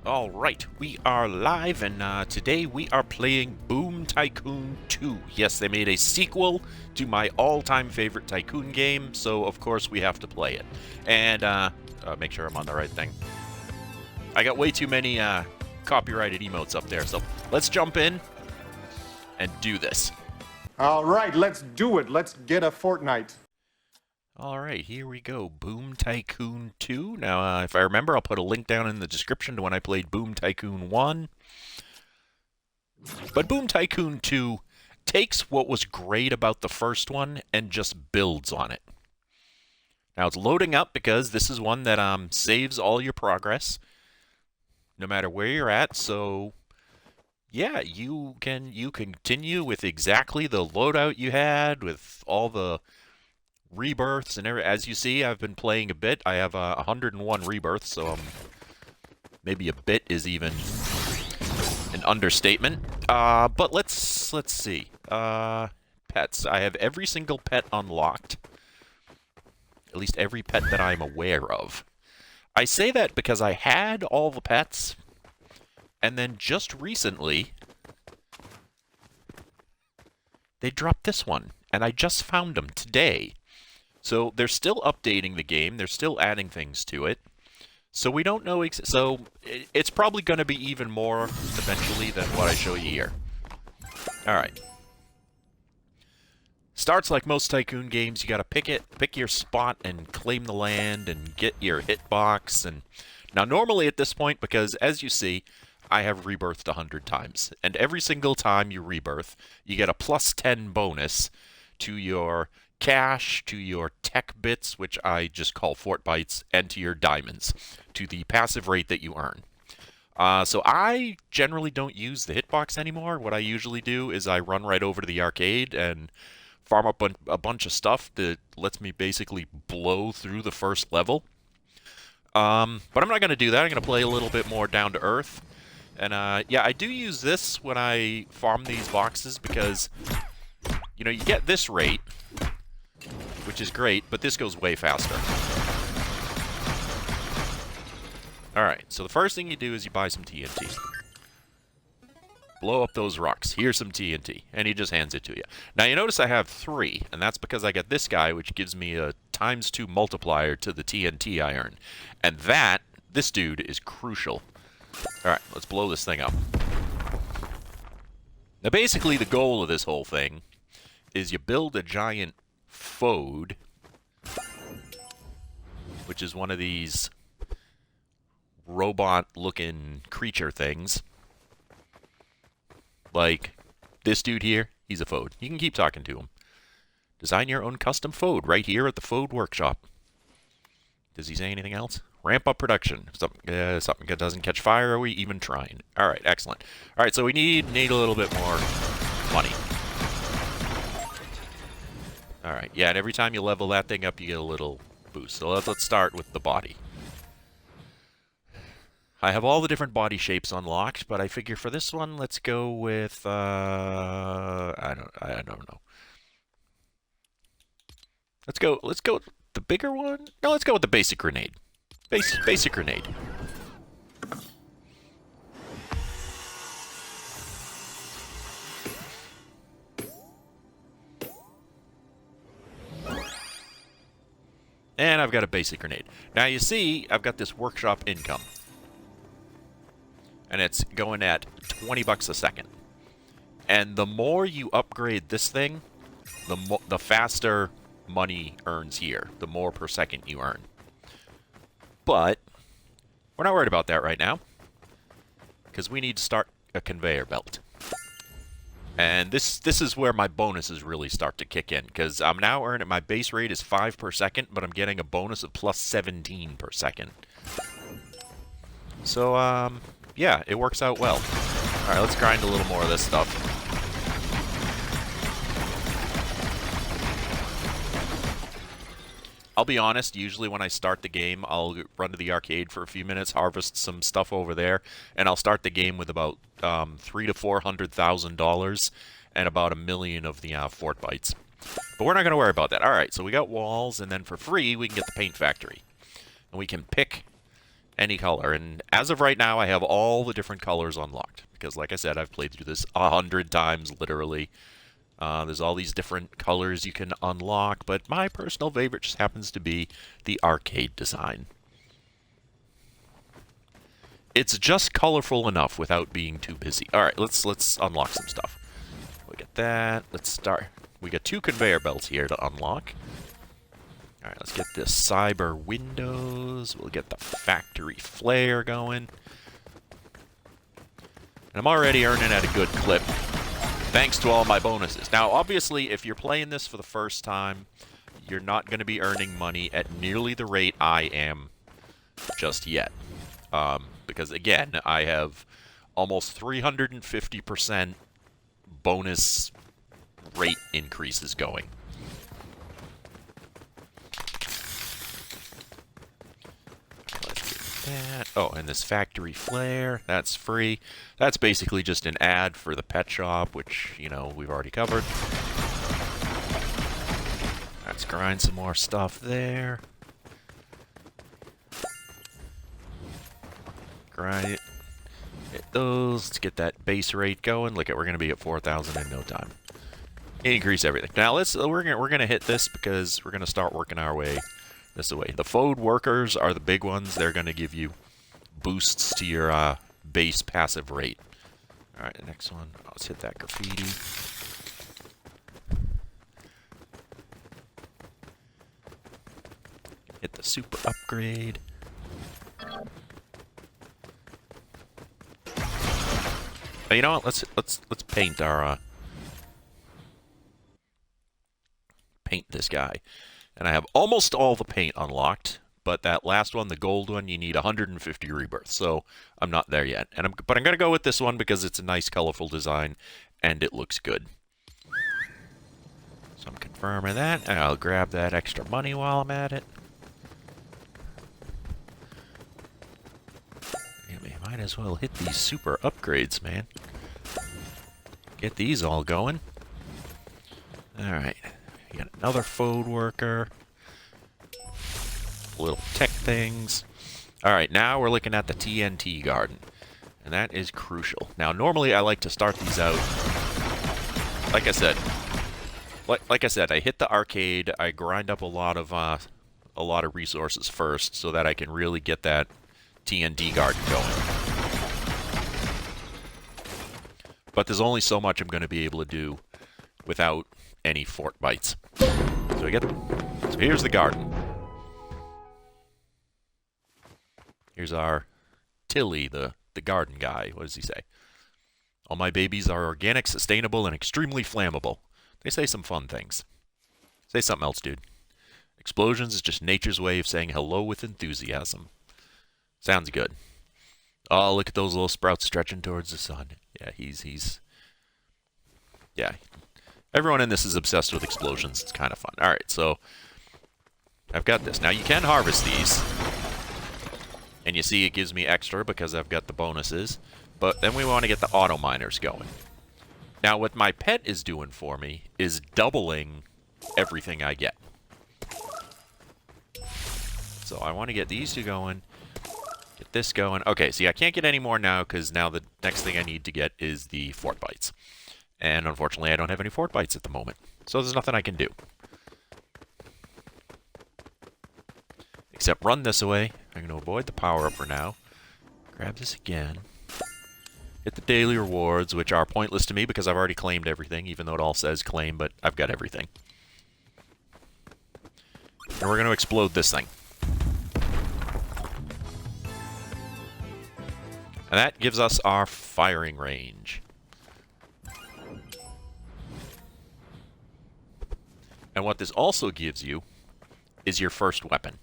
Alright, we are live, and today we are playing Boom Tycoon 2. Yes, they made a sequel to my all-time favorite Tycoon game, so of course we have to play it. And, make sure I'm on the right thing. I got way too many, copyrighted emotes up there, so let's jump in and do this. All right, let's do it. Let's get a Fortnite. Alright, here we go. Boom Tycoon 2. Now, if I remember, I'll put a link down in the description to when I played Boom Tycoon 1. But Boom Tycoon 2 takes what was great about the first one and just builds on it. Now, it's loading up because this is one that saves all your progress, no matter where you're at, so yeah, you can continue with exactly the loadout you had, with all the rebirths and everything. As you see, I've been playing a bit. I have 101 rebirths, so maybe a bit is even an understatement. But let's see. Pets. I have every single pet unlocked. At least every pet that I'm aware of. I say that because I had all the pets, and then just recently they dropped this one, and I just found them today. So they're still updating the game. They're still adding things to it. So we don't know. So it's probably going to be even more eventually than what I show you here. All right. Starts like most Tycoon games. You got to pick your spot, and claim the land, and get your hitbox. And now, normally at this point, because as you see, I have rebirthed 100 times, and every single time you rebirth, you get a plus 10 bonus to your cash, to your tech bits, which I just call Fort Bites, and to your diamonds, to the passive rate that you earn. So I generally don't use the hitbox anymore. What I usually do is I run right over to the arcade and farm up a bunch of stuff that lets me basically blow through the first level. But I'm not going to do that. I'm going to play a little bit more down to earth. And yeah, I do use this when I farm these boxes because, you know, you get this rate, which is great, but this goes way faster. Alright, so the first thing you do is you buy some TNT. Blow up those rocks. Here's some TNT. And he just hands it to you. Now you notice I have 3, and that's because I got this guy, which gives me a ×2 multiplier to the TNT I earn. And this dude is crucial. Alright, let's blow this thing up. Now basically the goal of this whole thing is you build a giant Fode, which is one of these robot-looking creature things. Like this dude here, he's a Fode. You can keep talking to him. Design your own custom Fode right here at the Fode workshop. Does he say anything else? Ramp up production. Something doesn't catch fire, are we even trying? Alright, excellent. Alright, so we need a little bit more money. Alright, yeah, and every time you level that thing up, you get a little boost. So let's start with the body. I have all the different body shapes unlocked, but I figure for this one, let's go with, I don't know. Let's go with the bigger one? No, let's go with the basic grenade. Basic grenade. And I've got a basic grenade. Now you see, I've got this workshop income. And it's going at 20 bucks a second. And the more you upgrade this thing, the faster money earns here. The more per second you earn. But we're not worried about that right now, because we need to start a conveyor belt. And this is where my bonuses really start to kick in, because I'm now earning, my base rate is 5 per second, but I'm getting a bonus of plus 17 per second. So, yeah, it works out well. Alright, let's grind a little more of this stuff. I'll be honest, usually when I start the game, I'll run to the arcade for a few minutes, harvest some stuff over there, and I'll start the game with about $300,000 to $400,000 and about 1 million of the Fort Bites. But we're not going to worry about that. Alright, so we got walls, and then for free, we can get the paint factory. And we can pick Any color. And as of right now, I have all the different colors unlocked. Because like I said, I've played through this 100 times, literally. There's all these different colors you can unlock, but my personal favorite just happens to be the arcade design. It's just colorful enough without being too busy. Alright, let's unlock some stuff. We get that. Let's start. We got 2 conveyor belts here to unlock. Alright, let's get this cyber windows. We'll get the factory flare going. And I'm already earning at a good clip, thanks to all my bonuses. Now, obviously, if you're playing this for the first time, you're not going to be earning money at nearly the rate I am just yet. Because, again, I have almost 350% bonus rate increases going. That. Oh, and this factory flare, that's free. That's basically just an ad for the pet shop, which, you know, we've already covered. Let's grind some more stuff there. Grind it. Hit those. Let's get that base rate going. Look at, we're going to be at 4,000 in no time. Increase everything. Now we're gonna hit this because we're gonna start working our way this way. The forward workers are the big ones. They're gonna give you boosts to your base passive rate. All right, the next one. Let's hit that graffiti. Hit the super upgrade. You know what? Let's paint our paint this guy. And I have almost all the paint unlocked, but that last one, the gold one, you need 150 rebirths. So I'm not there yet. But I'm going to go with this one because it's a nice, colorful design, and it looks good. So I'm confirming that, and I'll grab that extra money while I'm at it. Yeah, we might as well hit these super upgrades, man. Get these all going. Alright. We got another forward worker. Little tech things. Alright, now we're looking at the TNT garden. And that is crucial. Now, normally I like to start these out. Like I said, I hit the arcade. I grind up a lot of resources first so that I can really get that TNT garden going. But there's only so much I'm going to be able to do without any fort bites. So here's the garden. Here's our Tilly, the garden guy. What does he say? All my babies are organic, sustainable, and extremely flammable. They say some fun things. Say something else, dude. Explosions is just nature's way of saying hello with enthusiasm. Sounds good. Oh, look at those little sprouts stretching towards the sun. Yeah, yeah. Everyone in this is obsessed with explosions. It's kind of fun. Alright, so I've got this. Now, you can harvest these. And you see it gives me extra because I've got the bonuses. But then we want to get the auto miners going. Now, what my pet is doing for me is doubling everything I get. So I want to get these two going. Get this going. Okay, see, I can't get any more now because now the next thing I need to get is the fort bites. And unfortunately, I don't have any fort bites at the moment. So there's nothing I can do. Except run this away. I'm going to avoid the power-up for now. Grab this again. Hit the daily rewards, which are pointless to me because I've already claimed everything, even though it all says claim, but I've got everything. And we're going to explode this thing. And that gives us our firing range. And what this also gives you is your first weapon.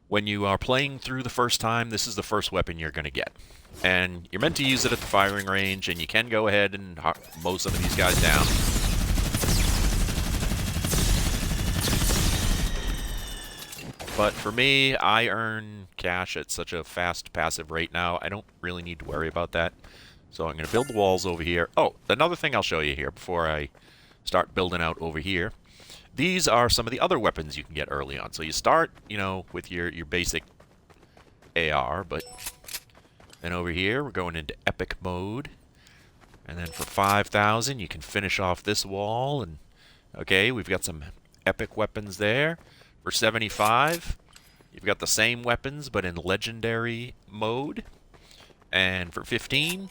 When you are playing through the first time, this is the first weapon you're going to get. And you're meant to use it at the firing range, and you can go ahead and mow some of these guys down. But for me, I earn cash at such a fast passive rate now, I don't really need to worry about that. So I'm going to build the walls over here. Oh, another thing I'll show you here before I start building out over here. These are some of the other weapons you can get early on. So you start, you know, with your basic AR, but then over here we're going into epic mode. And then for 5,000 you can finish off this wall, and okay, we've got some epic weapons there. For 75, you've got the same weapons but in legendary mode. And for 15,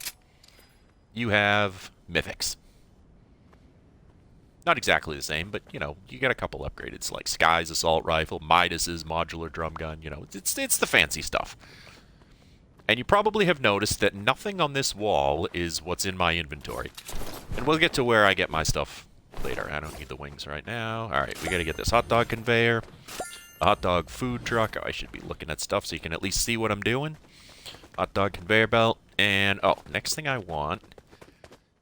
you have mythics. Not exactly the same, but, you know, you get a couple upgraded, like Sky's assault rifle, Midas's modular drum gun, you know, it's the fancy stuff. And you probably have noticed that nothing on this wall is what's in my inventory. And we'll get to where I get my stuff later. I don't need the wings right now. Alright, we gotta get this hot dog conveyor. A hot dog food truck. Oh, I should be looking at stuff so you can at least see what I'm doing. Hot dog conveyor belt. And, oh, next thing I want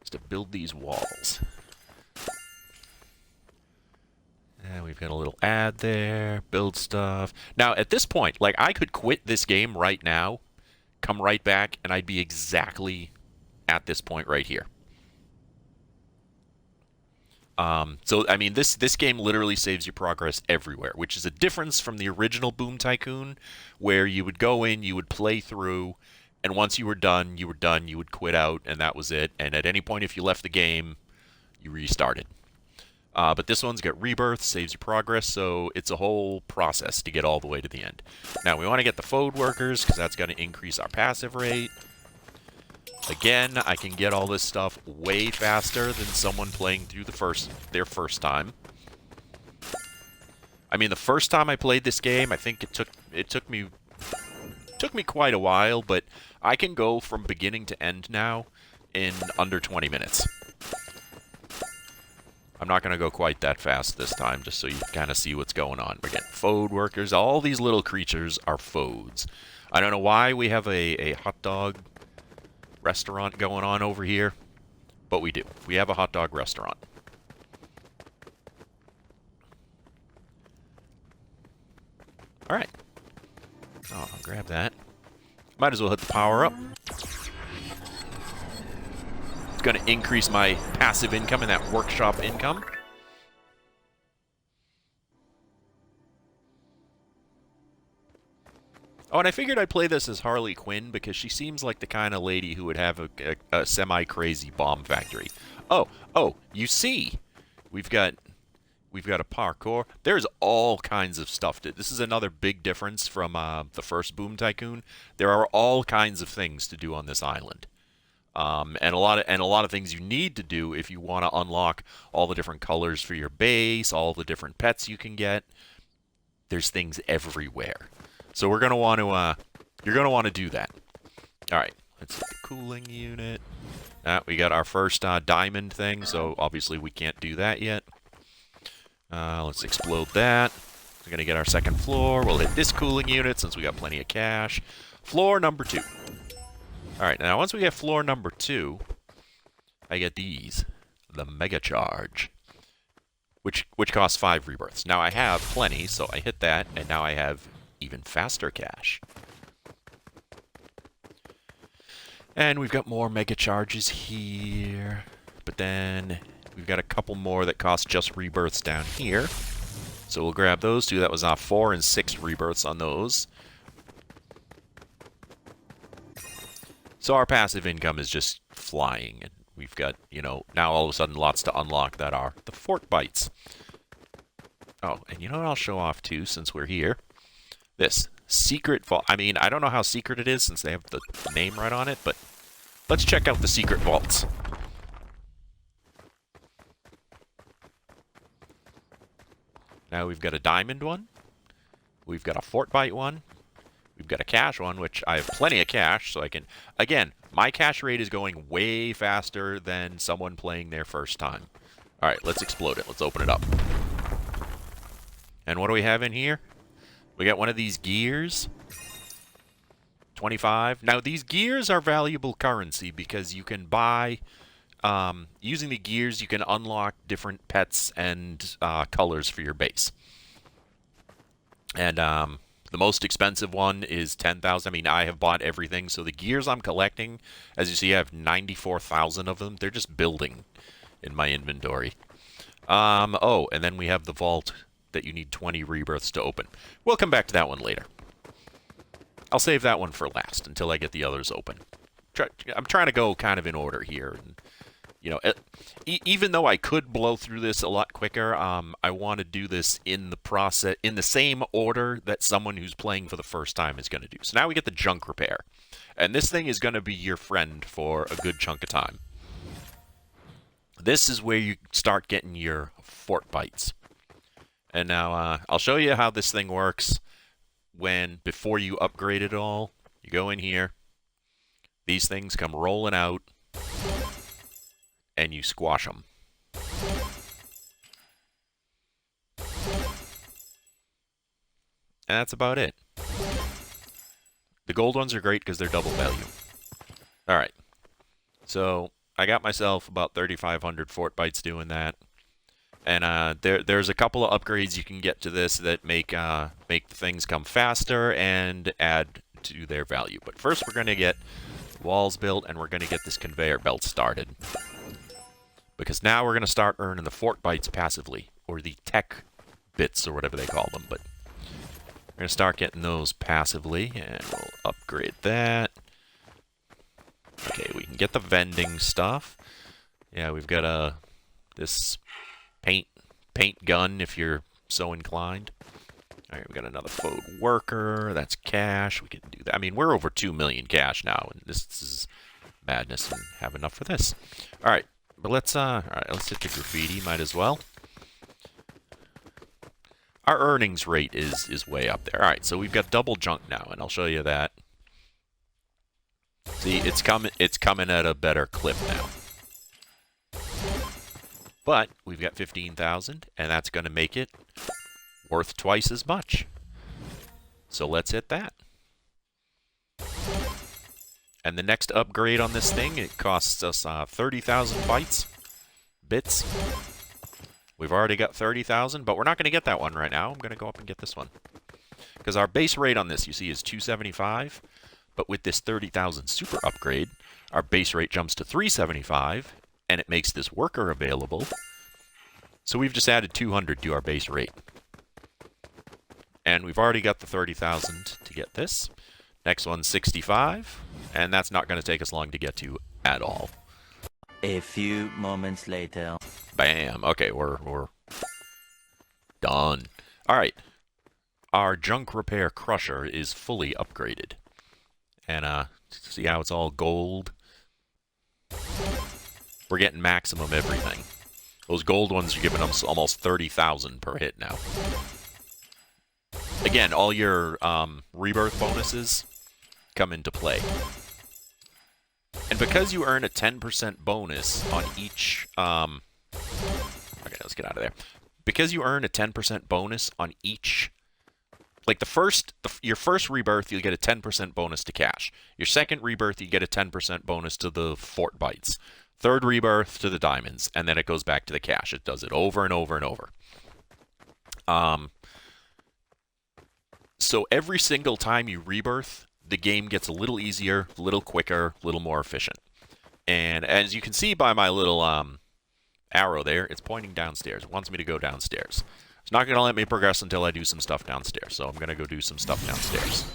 is to build these walls. And we've got a little ad there. Build stuff. Now, at this point, like, I could quit this game right now, come right back, and I'd be exactly at this point right here. So, I mean, this game literally saves you progress everywhere, which is a difference from the original Boom Tycoon, where you would go in, you would play through, and once you were done, you would quit out, and that was it. And at any point, if you left the game, you restarted. But this one's got Rebirths, saves you progress, so it's a whole process to get all the way to the end. Now, we want to get the Fode workers, because that's going to increase our passive rate. Again, I can get all this stuff way faster than someone playing through their first time. I mean, the first time I played this game, I think it took me quite a while, but I can go from beginning to end now in under 20 minutes. I'm not going to go quite that fast this time, just so you kind of see what's going on. We're getting Fode workers. All these little creatures are Fodes. I don't know why we have a hot dog restaurant going on over here, but we do. We have a hot dog restaurant. Alright. Oh, I'll grab that. Might as well hit the power up. It's going to increase my passive income and that workshop income. Oh, and I figured I'd play this as Harley Quinn because she seems like the kind of lady who would have a semi-crazy bomb factory. Oh, you see, we've got a parkour. There's all kinds of stuff. This is another big difference from the first Boom Tycoon. There are all kinds of things to do on this island, and a lot of things you need to do if you want to unlock all the different colors for your base, all the different pets you can get. There's things everywhere. So we're gonna want to, you're gonna want to do that. All right, let's hit the cooling unit. We got our first diamond thing, so obviously we can't do that yet. Let's explode that. We're gonna get our second floor. We'll hit this cooling unit since we got plenty of cash. Floor number 2. All right, now once we get floor number 2, I get these, the Mega Charge, which costs 5 rebirths. Now I have plenty, so I hit that, and now I have even faster cash. And we've got more mega charges here, but then we've got a couple more that cost just rebirths down here. So we'll grab those two. That was 4 and 6 rebirths on those. So our passive income is just flying, and we've got, you know, now all of a sudden lots to unlock that are the fort bites. Oh, and you know what I'll show off too since we're here? This secret vault. I mean, I don't know how secret it is since they have the name right on it, but let's check out the secret vaults. Now we've got a diamond one. We've got a fort bite one. We've got a cash one, which I have plenty of cash, so I can... Again, my cash rate is going way faster than someone playing their first time. All right, let's explode it. Let's open it up. And what do we have in here? We got one of these gears, 25. Now, these gears are valuable currency because you can buy, using the gears, you can unlock different pets and colors for your base. And the most expensive one is 10,000. I mean, I have bought everything. So the gears I'm collecting, as you see, I have 94,000 of them. They're just building in my inventory. Oh, and then we have the vault that you need 20 rebirths to open. We'll come back to that one later. I'll save that one for last until I get the others open. I'm trying to go kind of in order here. And, you know, even though I could blow through this a lot quicker, I want to do this in the same order that someone who's playing for the first time is going to do. So now we get the junk repair. And this thing is going to be your friend for a good chunk of time. This is where you start getting your fort bites. And now I'll show you how this thing works before you upgrade it all. You go in here. These things come rolling out. And you squash them. And that's about it. The gold ones are great because they're double value. Alright. So, I got myself about 3,500 fort bites doing that. And there's a couple of upgrades you can get to this that make the things come faster and add to their value. But first we're going to get walls built and we're going to get this conveyor belt started. Because now we're going to start earning the fort bites passively. Or the tech bits or whatever they call them. But we're going to start getting those passively, and we'll upgrade that. Okay, we can get the vending stuff. Yeah, we've got this paint gun if you're so inclined. All right, we got another forward worker. That's cash. We can do that. I mean, we're over 2 million cash now, and this is madness, and have enough for this. All right, but let's hit the graffiti. Might as well. Our earnings rate is way up there. All right, so we've got double junk now, and I'll show you that. See, it's coming at a better clip now. But we've got 15,000, and that's going to make it worth twice as much. So let's hit that. And the next upgrade on this thing, it costs us 30,000 bits. We've already got 30,000, but we're not going to get that one right now. I'm going to go up and get this one. Because our base rate on this, you see, is 275. But with this 30,000 super upgrade, our base rate jumps to 375, and it makes this worker available. So we've just added 200 to our base rate. And we've already got the 30,000 to get this. Next one's 65, and that's not going to take us long to get to at all. A few moments later. Bam. Okay, we're done. All right. Our junk repair crusher is fully upgraded. And see how it's all gold? We're getting maximum everything. Those gold ones are giving us almost 30,000 per hit now. Again, all your rebirth bonuses come into play. And because you earn a 10% bonus on each... okay, let's get out of there. Because you earn a 10% bonus on each... Like your first rebirth, you get a 10% bonus to cash. Your second rebirth, you get a 10% bonus to the fort bites. Third rebirth to the diamonds, and then it goes back to the cash. It does it over and over and over. So every single time you rebirth, the game gets a little easier, a little quicker, a little more efficient. And as you can see by my little arrow there, it's pointing downstairs. It wants me to go downstairs. It's not going to let me progress until I do some stuff downstairs, so I'm going to go do some stuff downstairs.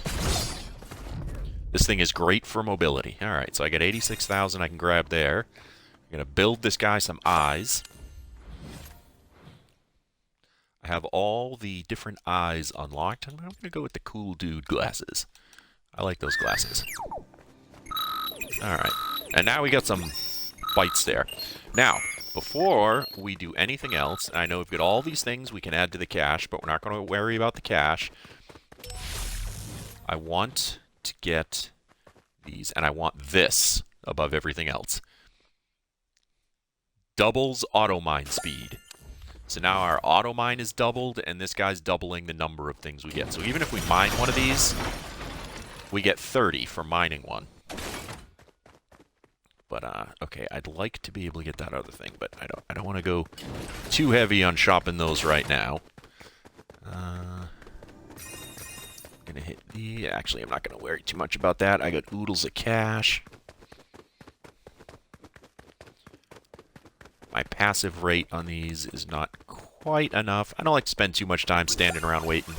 This thing is great for mobility. Alright, so I got 86,000 I can grab there. I'm going to build this guy some eyes. I have all the different eyes unlocked. I'm going to go with the cool dude glasses. I like those glasses. Alright, and now we got some bites there. Now, before we do anything else, I know we've got all these things we can add to the cache, but we're not going to worry about the cache. I want to get these, and I want this above everything else. Doubles auto mine speed. So now our auto mine is doubled, and this guy's doubling the number of things we get. So even if we mine one of these, we get 30 for mining one. But, okay, I'd like to be able to get that other thing, but I don't want to go too heavy on shopping those right now. Gonna hit the... Actually, I'm not gonna worry too much about that. I got oodles of cash. My passive rate on these is not quite enough. I don't like to spend too much time standing around waiting.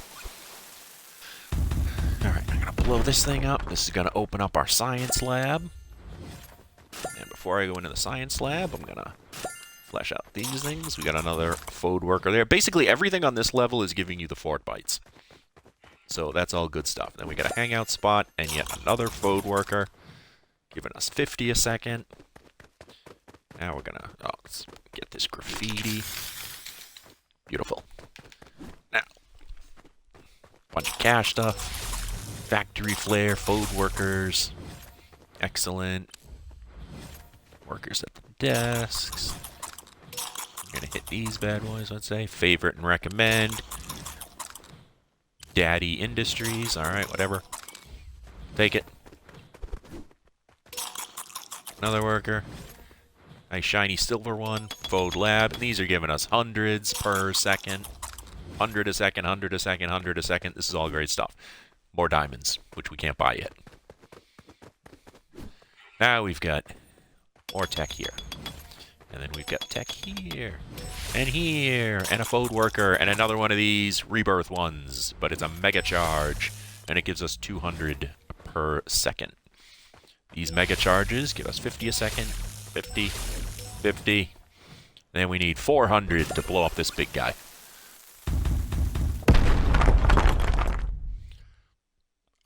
Alright, I'm gonna blow this thing up. This is going to open up our science lab. And before I go into the science lab, I'm going to flesh out these things. We got another Fode worker there. Basically, everything on this level is giving you the fort bites. So that's all good stuff. Then we got a hangout spot and yet another Fode worker, giving us 50 a second. Now we're going to, let's get this graffiti. Beautiful. Now, bunch of cash stuff. Factory flare, Fode workers. Excellent. Workers at the desks. I'm gonna hit these bad boys, let's say. Favorite and recommend. Daddy Industries. Alright, whatever. Take it. Another worker. Nice shiny silver one. Fode Lab. And these are giving us hundreds per second. 100 a second, 100 a second, 100 a second. This is all great stuff. More diamonds, which we can't buy yet. Now we've got more tech here. And then we've got tech here. And here. And a Fode worker. And another one of these rebirth ones. But it's a mega charge. And it gives us 200 per second. These mega charges give us 50 a second. 50. 50. Then we need 400 to blow up this big guy.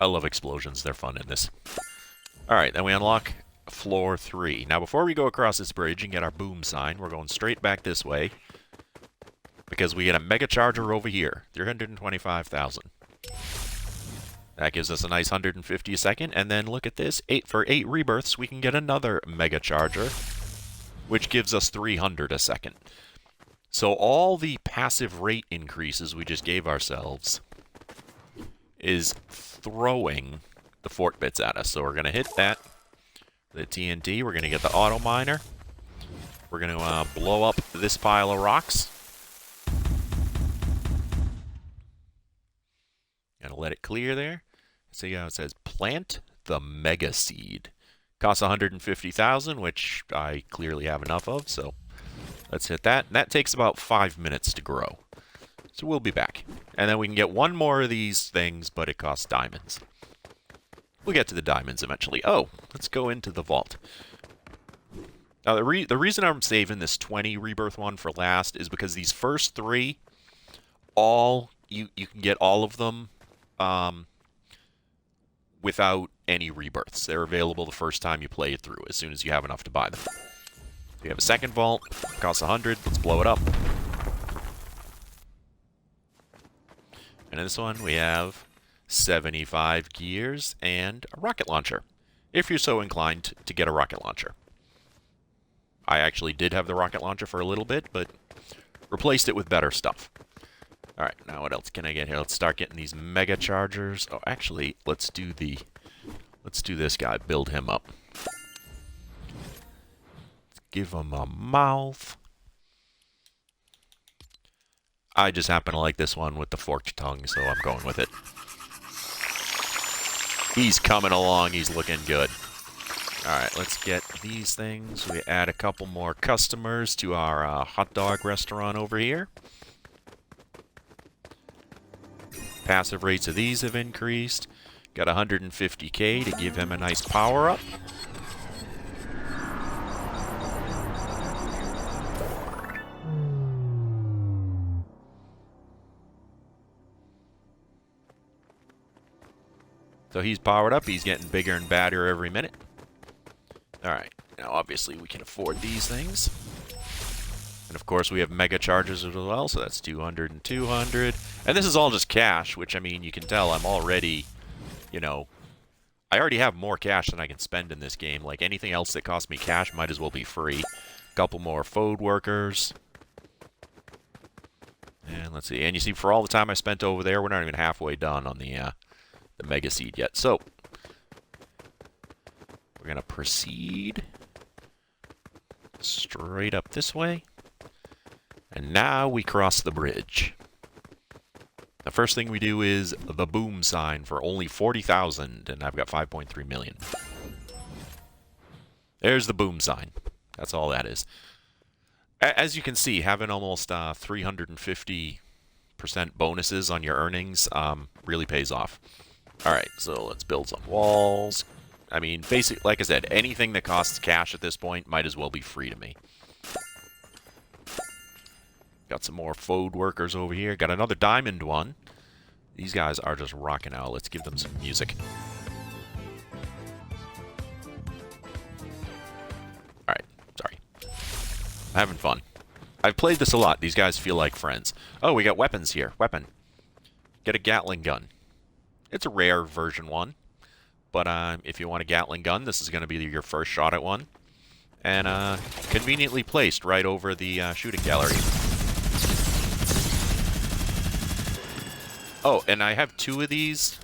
I love explosions. They're fun in this. Alright, then we unlock floor 3. Now, before we go across this bridge and get our boom sign, we're going straight back this way. Because we get a mega charger over here. 325,000. That gives us a nice 150 a second. And then look at this. For 8 rebirths, we can get another mega charger, which gives us 300 a second. So all the passive rate increases we just gave ourselves is throwing the fort bits at us. So we're going to hit that. The TNT. We're going to get the auto miner. We're going to blow up this pile of rocks. Going to let it clear there. See how it says plant the mega seed. Costs 150,000, which I clearly have enough of, so let's hit that. And that takes about 5 minutes to grow. So we'll be back. And then we can get one more of these things, but it costs diamonds. We'll get to the diamonds eventually. Oh, let's go into the vault. Now, the reason I'm saving this 20 rebirth one for last is because these first 3, you can get all of them without any rebirths. They're available the first time you play it through, as soon as you have enough to buy them. We have a second vault. Costs 100. Let's blow it up. And in this one, we have 75 gears and a rocket launcher, if you're so inclined to get a rocket launcher. I actually did have the rocket launcher for a little bit, but replaced it with better stuff. Alright, now what else can I get here? Let's start getting these mega chargers. Oh, actually, let's do this guy, build him up. Let's give him a mouth. I just happen to like this one with the forked tongue, so I'm going with it. He's coming along. He's looking good. Alright, let's get these things. We add a couple more customers to our hot dog restaurant over here. Passive rates of these have increased. Got 150k to give him a nice power-up. So he's powered up. He's getting bigger and badder every minute. Alright, now obviously we can afford these things. And of course we have mega chargers as well, so that's 200 and 200. And this is all just cash, which, I mean, you can tell I'm already, you know, I already have more cash than I can spend in this game. Like, anything else that costs me cash might as well be free. Couple more Fode workers. And let's see, and you see, for all the time I spent over there, we're not even halfway done on the Mega Seed yet. So, we're going to proceed straight up this way. And now we cross the bridge. The first thing we do is the boom sign for only 40,000, and I've got 5.3 million. There's the boom sign. That's all that is. As you can see, having almost 350% bonuses on your earnings really pays off. Alright, so let's build some walls. I mean, basically, like I said, anything that costs cash at this point might as well be free to me. Got some more Fode workers over here. Got another diamond one. These guys are just rocking out. Let's give them some music. Alright, sorry. I'm having fun. I've played this a lot. These guys feel like friends. Oh, we got weapons here. Weapon. Get a Gatling gun. It's a rare version one. But if you want a Gatling gun, this is going to be your first shot at one. And conveniently placed right over the shooting gallery. Oh, and I have 2 of these.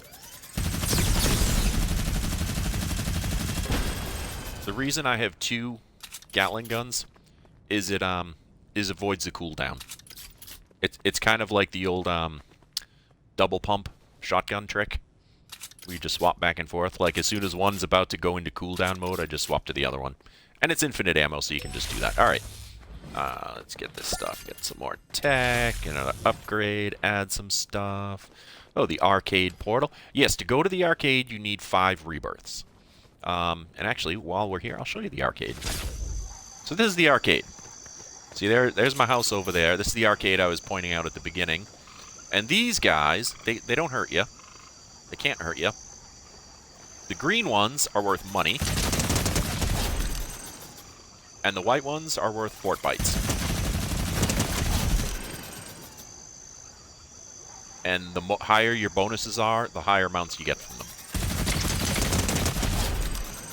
The reason I have 2 Gatling guns is it avoids the cooldown. It's kind of like the old double pump shotgun trick. We just swap back and forth. Like, as soon as one's about to go into cooldown mode, I just swap to the other one. And it's infinite ammo, so you can just do that. Alright. Let's get this stuff. Get some more tech, another upgrade, add some stuff. Oh, the arcade portal. Yes, to go to the arcade, you need 5 rebirths. And actually, while we're here, I'll show you the arcade. So this is the arcade. See, there's my house over there. This is the arcade I was pointing out at the beginning. And these guys, they don't hurt you. They can't hurt you. The green ones are worth money. And the white ones are worth fort bites. And the higher your bonuses are, the higher amounts you get from them.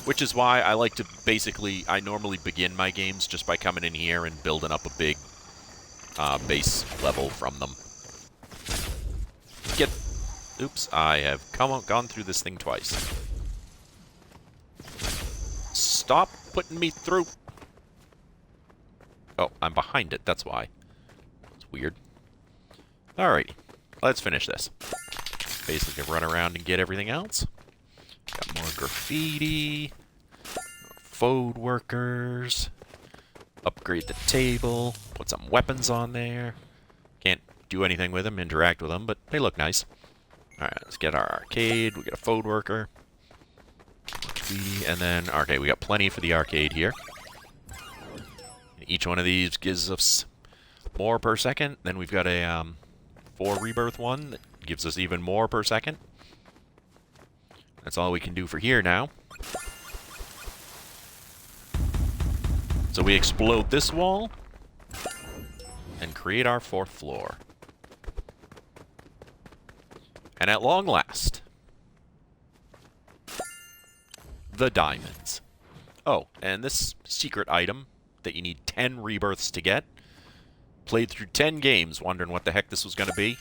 Which is why I like to basically, I normally begin my games just by coming in here and building up a big base level from them. Oops, I have gone through this thing twice. Stop putting me through. Oh, I'm behind it, that's why. It's weird. Alrighty, let's finish this. Basically run around and get everything else. Got more graffiti. More Fode workers. Upgrade the table. Put some weapons on there. Can't do anything with them, interact with them, but they look nice. Alright, let's get our arcade. We got a Fode worker. And then, okay, we got plenty for the arcade here. Each one of these gives us more per second. Then we've got a 4 rebirth one that gives us even more per second. That's all we can do for here now. So we explode this wall and create our 4th floor. And at long last, the diamonds. Oh, and this secret item that you need 10 rebirths to get. Played through 10 games wondering what the heck this was going to be.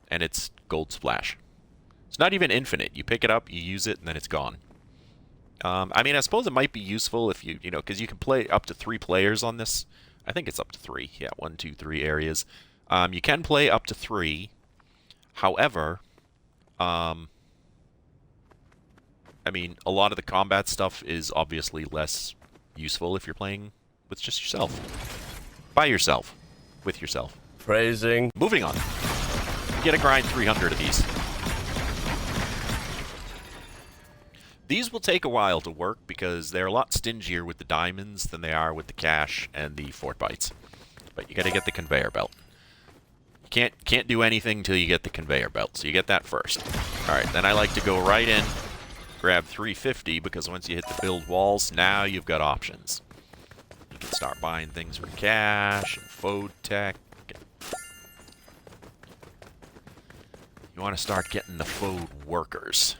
And it's Gold Splash. It's not even infinite. You pick it up, you use it, and then it's gone. I mean, I suppose it might be useful if you know, because you can play up to 3 players on this. I think it's up to 3. Yeah, 1, 2, 3 areas. You can play up to 3. However, I mean, a lot of the combat stuff is obviously less useful if you're playing with just yourself. By yourself. With yourself. Phrasing. Moving on. Get a grind 300 of these. These will take a while to work because they're a lot stingier with the diamonds than they are with the cash and the fort bites. But you gotta get the conveyor belt. Can't do anything till you get the conveyor belt, so you get that first. Alright, then I like to go right in, grab 350, because once you hit the build walls, now you've got options. You can start buying things for cash and Fode tech. You want to start getting the Fode workers.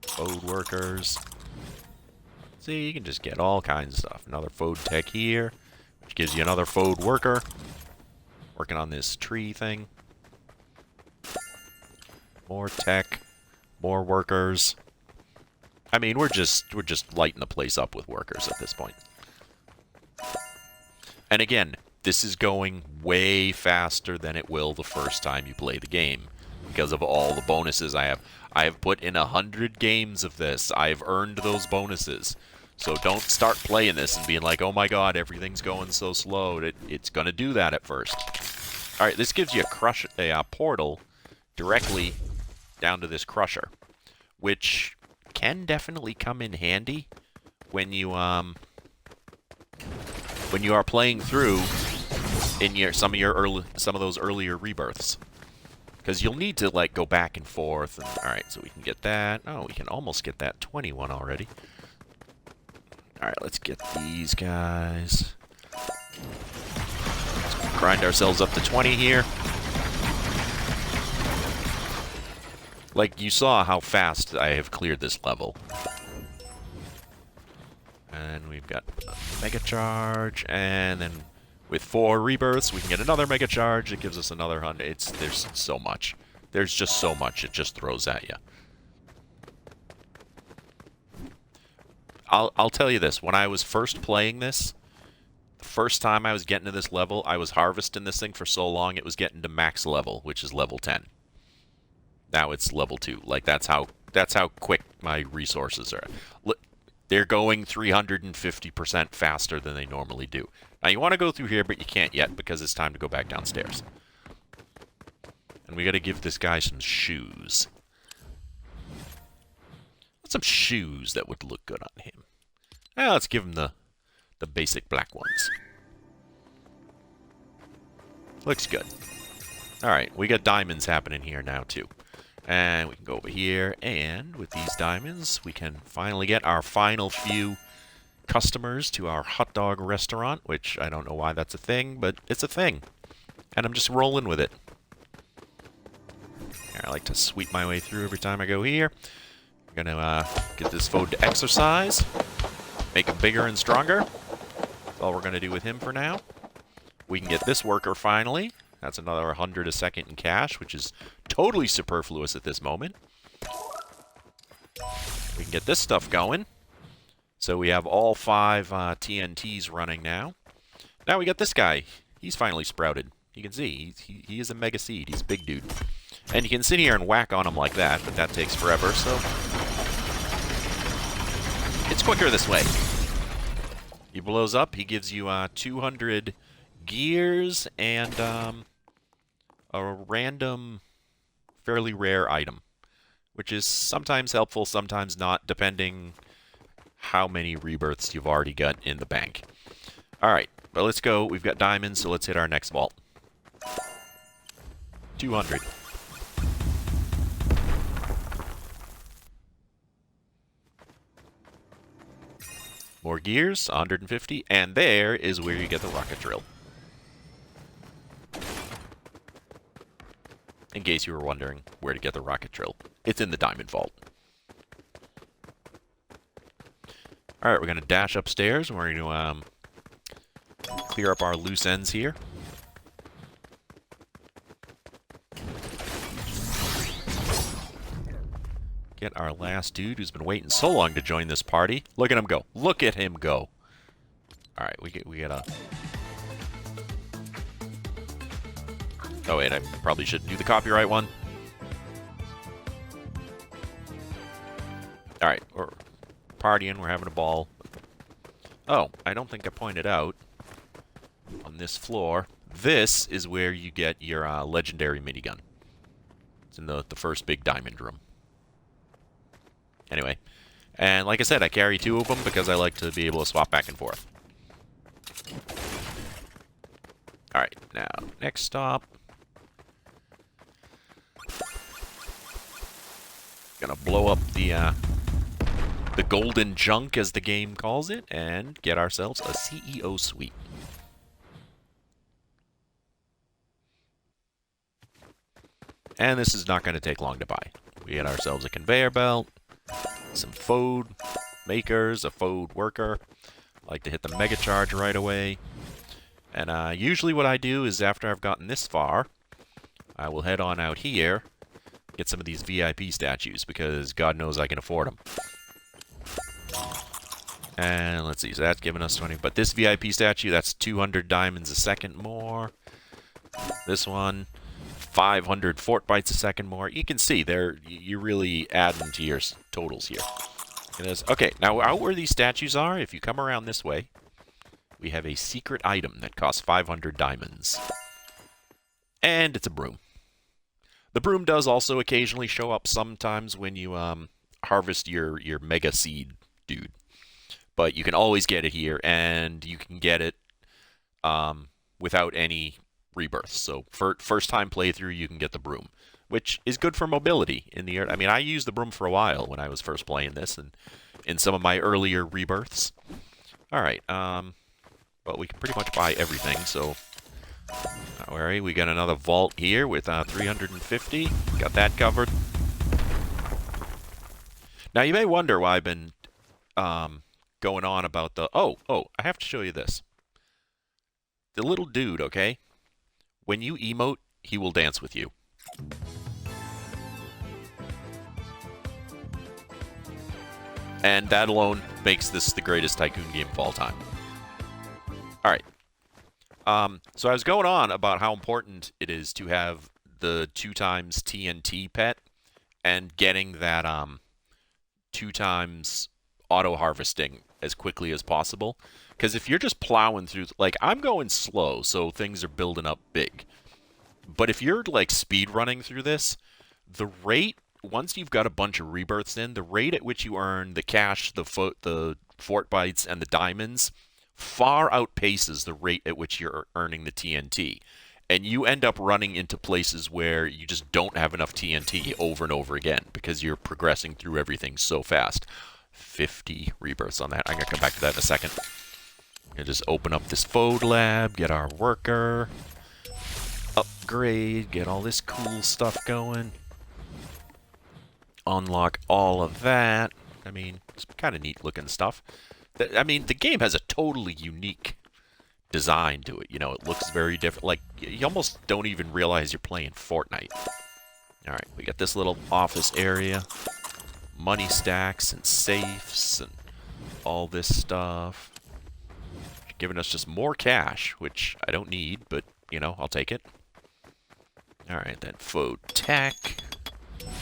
Fode workers. See, you can just get all kinds of stuff. Another Fode tech here. Which gives you another Fode worker. Working on this tree thing. More tech. More workers. I mean, we're just lighting the place up with workers at this point. And again, this is going way faster than it will the first time you play the game. Because of all the bonuses I have. I have put in 100 games of this. I've earned those bonuses. So don't start playing this and being like, oh my god, everything's going so slow. It's going to do that at first. Alright, this gives you a portal directly down to this crusher, which can definitely come in handy when you are playing through in some of those earlier rebirths, because you'll need to like go back and forth. And, all right, so we can get that. Oh, we can almost get that 21 already. All right, let's get these guys. Let's grind ourselves up to 20 here. Like, you saw how fast I have cleared this level. And we've got a Mega Charge, and then with 4 rebirths, we can get another Mega Charge. It gives us another 100. There's so much. There's just so much it just throws at you. I'll tell you this. When I was first playing this, the first time I was getting to this level, I was harvesting this thing for so long, it was getting to max level, which is level 10. Now it's level 2. Like, that's how quick my resources are. They're going 350% faster than they normally do. Now, you want to go through here, but you can't yet because it's time to go back downstairs. And we got to give this guy some shoes. Some shoes that would look good on him. Now, let's give him the basic black ones. Looks good. Alright, we got diamonds happening here now, too. And we can go over here, and with these diamonds, we can finally get our final few customers to our hot dog restaurant, which I don't know why that's a thing, but it's a thing. And I'm just rolling with it. I like to sweep my way through every time I go here. I'm gonna get this foe to exercise, make him bigger and stronger. That's all we're gonna do with him for now. We can get this worker finally. That's another 100 a second in cash, which is totally superfluous at this moment. We can get this stuff going. So we have all 5 TNTs running now. Now we got this guy. He's finally sprouted. You can see, he is a mega seed. He's a big dude. And you can sit here and whack on him like that, but that takes forever, so it's quicker this way. He blows up. He gives you 200 gears and a random, fairly rare item, which is sometimes helpful, sometimes not, depending how many rebirths you've already got in the bank. All right, but let's go. We've got diamonds, so let's hit our next vault. 200. More gears, 150, and there is where you get the rocket drill. In case you were wondering where to get the rocket drill, it's in the diamond vault. Alright, we're going to dash upstairs, and we're going to clear up our loose ends here. Get our last dude who's been waiting so long to join this party. Look at him go. Look at him go. Alright, we get a... Oh wait, I probably shouldn't do the copyright one. Alright, we're partying, we're having a ball. Oh, I don't think I pointed out on this floor, this is where you get your legendary minigun. It's in the first big diamond room. Anyway, and like I said, I carry 2 of them because I like to be able to swap back and forth. Alright, now, next stop. Gonna blow up the golden junk, as the game calls it, and get ourselves a CEO suite. And this is not going to take long to buy. We get ourselves a conveyor belt, some food makers, a food worker. I like to hit the mega charge right away. And usually what I do is after I've gotten this far, I will head on out here, get some of these VIP statues, because God knows I can afford them. And let's see, so that's giving us 20. But this VIP statue, that's 200 diamonds a second more. This one, 500 fort bytes a second more. You can see you're really adding to your totals here. Okay, now out where these statues are, if you come around this way, we have a secret item that costs 500 diamonds. And it's a broom. The broom does also occasionally show up sometimes when you harvest your mega seed dude. But you can always get it here, and you can get it without any rebirths. So for first time playthrough, you can get the broom, which is good for mobility in the air. I mean, I used the broom for a while when I was first playing this, and in some of my earlier rebirths. All right, but we can pretty much buy everything. So, don't worry, we got another vault here with 350. Got that covered. Now you may wonder why I've been going on about the... Oh, I have to show you this. The little dude, okay? When you emote, he will dance with you. And that alone makes this the greatest Tycoon game of all time. Alright. So I was going on about how important it is to have the 2x TNT pet and getting that 2x auto harvesting as quickly as possible. Because if you're just plowing through, like, I'm going slow, so things are building up big. But if you're, like, speed running through this, the rate, once you've got a bunch of rebirths in, the rate at which you earn the cash, the fort bites, and the diamonds far outpaces the rate at which you're earning the TNT. And you end up running into places where you just don't have enough TNT over and over again because you're progressing through everything so fast. 50 rebirths on that. I'm going to come back to that in a second. I'm going to just open up this Fode Lab, get our worker, upgrade, get all this cool stuff going. Unlock all of that. I mean, it's kind of neat looking stuff. I mean, the game has a totally unique design to it. You know, it looks very different. Like, you almost don't even realize you're playing Fortnite. Alright, we got this little office area. Money stacks and safes and all this stuff. Giving us just more cash, which I don't need, but, you know, I'll take it. Alright, then Fode Tech.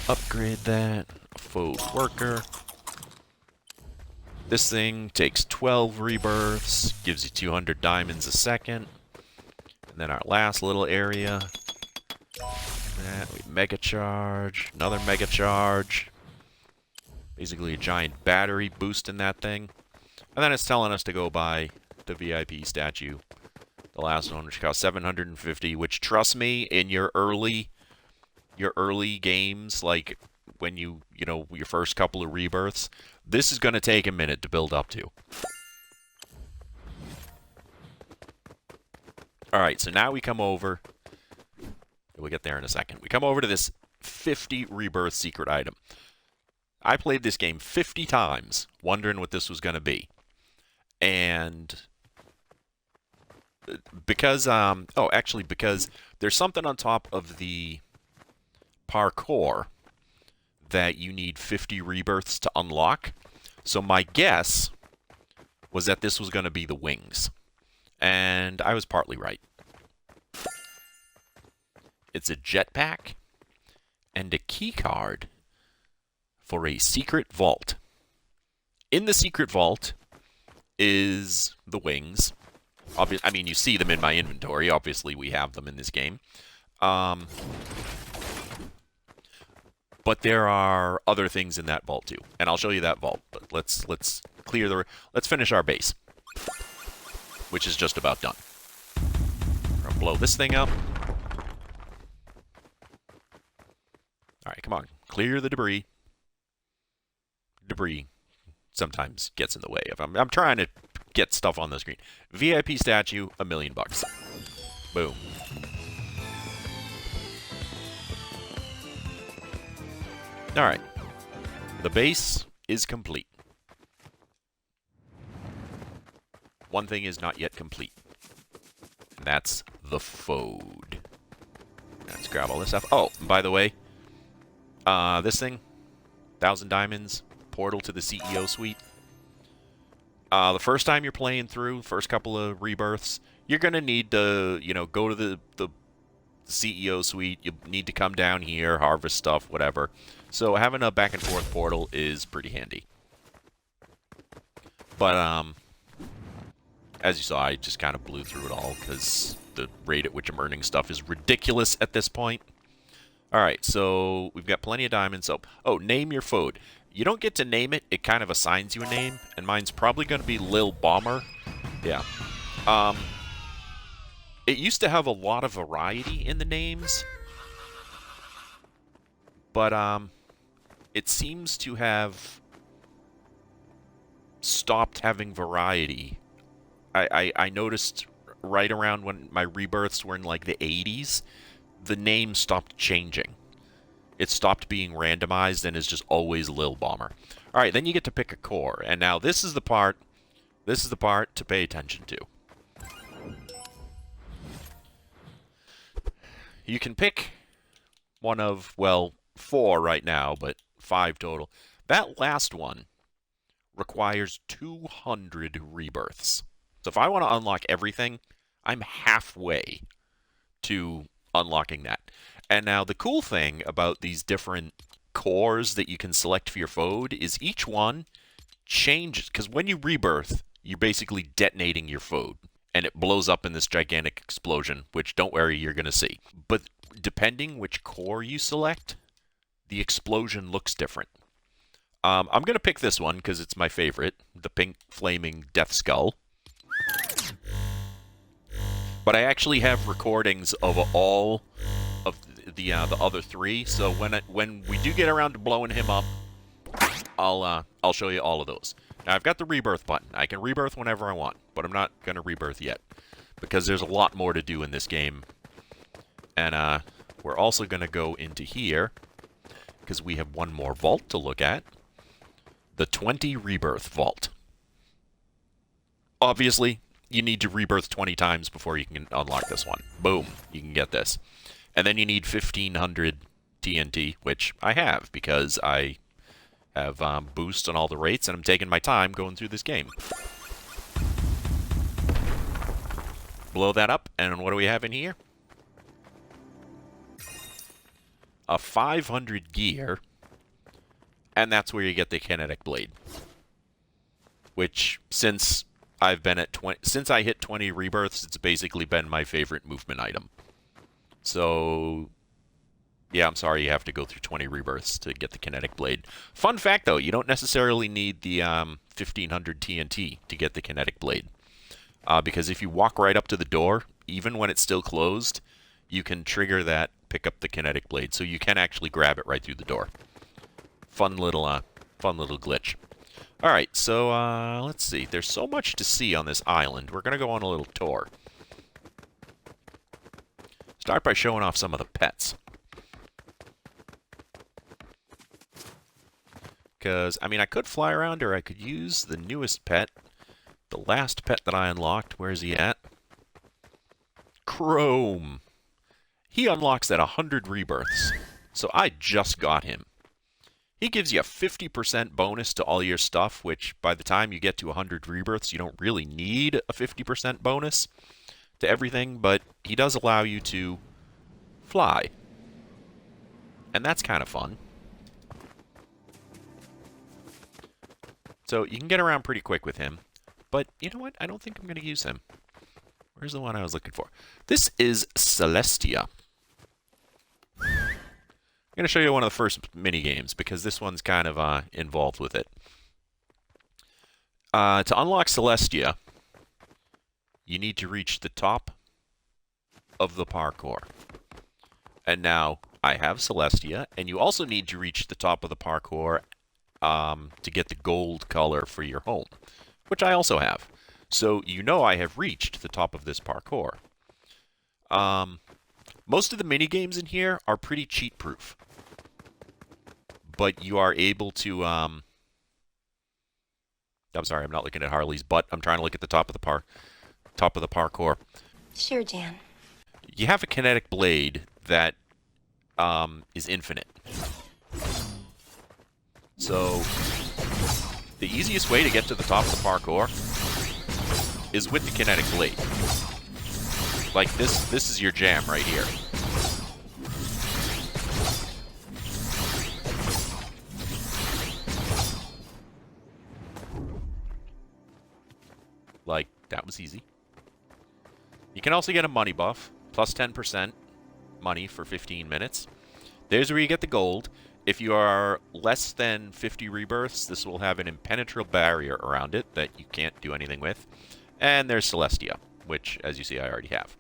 Upgrade that. Fode Worker. This thing takes 12 rebirths, gives you 200 diamonds a second. And then our last little area. That, we mega charge, another mega charge. Basically a giant battery boosting that thing. And then it's telling us to go buy the VIP statue. The last one, which costs 750, which, trust me, in your early games, like when you know, your first couple of rebirths, this is going to take a minute to build up to. Alright, so now we come over. We'll get there in a second. We come over to this 50 rebirth secret item. I played this game 50 times, wondering what this was going to be. And because, because there's something on top of the parkour that you need 50 rebirths to unlock. So my guess was that this was going to be the wings. And I was partly right. It's a jetpack and a key card for a secret vault. In the secret vault is the wings. I mean, you see them in my inventory. Obviously, we have them in this game. But there are other things in that vault too, and I'll show you that vault. But let's finish our base, which is just about done. We're gonna blow this thing up. All right, come on, clear the debris. Debris sometimes gets in the way of. I'm trying to get stuff on the screen. VIP statue, $1 million. Boom. Alright. The base is complete. One thing is not yet complete. And that's the Fode. Let's grab all this stuff. Oh, and by the way, this thing, 1,000 diamonds, portal to the CEO suite. The first time you're playing through, first couple of rebirths, you're going to need to, you know, go to the CEO suite. You need to come down here, harvest stuff, whatever. So having a back and forth portal is pretty handy. But, as you saw, I just kind of blew through it all because the rate at which I'm earning stuff is ridiculous at this point. All right, so we've got plenty of diamonds. Oh, name your food. You don't get to name it. It kind of assigns you a name, and mine's probably going to be Lil Bomber. Yeah. Um, it used to have a lot of variety in the names, but it seems to have stopped having variety. I noticed right around when my rebirths were in like the 80s, the name stopped changing. It stopped being randomized and is just always Lil Bomber. All right, then you get to pick a core, and now this is the part. This is the part to pay attention to. You can pick one of, well, 4 right now, but 5 total. That last one requires 200 rebirths. So if I want to unlock everything, I'm halfway to unlocking that. And now the cool thing about these different cores that you can select for your food is each one changes, because when you rebirth, you're basically detonating your food, and it blows up in this gigantic explosion, which, don't worry, you're going to see. But depending which core you select, the explosion looks different. I'm going to pick this one because it's my favorite, the pink flaming death skull. But I actually have recordings of all of the other 3, so when we do get around to blowing him up, I'll show you all of those. Now I've got the rebirth button. I can rebirth whenever I want, but I'm not gonna rebirth yet because there's a lot more to do in this game. And we're also gonna go into here because we have one more vault to look at. The 20 rebirth vault. Obviously, you need to rebirth 20 times before you can unlock this one. Boom, you can get this. And then you need 1500 TNT, which I have because I have boost on all the rates, and I'm taking my time going through this game. Blow that up, and what do we have in here? A 500 gear, and that's where you get the kinetic blade. Which, since I've been at since I hit 20 rebirths, it's basically been my favorite movement item. So, yeah, I'm sorry you have to go through 20 rebirths to get the kinetic blade. Fun fact, though, you don't necessarily need the 1500 TNT to get the kinetic blade. Because if you walk right up to the door, even when it's still closed, you can trigger that, pick up the kinetic blade. So you can actually grab it right through the door. Fun little glitch. All right, so let's see. There's so much to see on this island. We're going to go on a little tour. Start by showing off some of the pets. Because, I mean, I could fly around or I could use the newest pet. The last pet that I unlocked. Where's he at? Chrome. He unlocks at 100 rebirths. So I just got him. He gives you a 50% bonus to all your stuff, which by the time you get to 100 rebirths, you don't really need a 50% bonus to everything, but he does allow you to fly. And that's kind of fun. So you can get around pretty quick with him. But you know what? I don't think I'm going to use him. Where's the one I was looking for? This is Celestia. I'm going to show you one of the first mini games because this one's kind of involved with it. To unlock Celestia, you need to reach the top of the parkour. And now I have Celestia, and you also need to reach the top of the parkour to get the gold color for your home, which I also have. So you know I have reached the top of this parkour. Most of the mini games in here are pretty cheat-proof. But you are able to, I'm sorry, I'm not looking at Harley's butt. I'm trying to look at the top of the parkour. Sure, Jan. You have a kinetic blade that is infinite. So the easiest way to get to the top of the parkour is with the kinetic blade. Like this is your jam right here. Like, that was easy. You can also get a money buff, plus 10% money for 15 minutes. There's where you get the gold. If you are less than 50 rebirths, this will have an impenetrable barrier around it that you can't do anything with. And there's Celestia, which, as you see, I already have.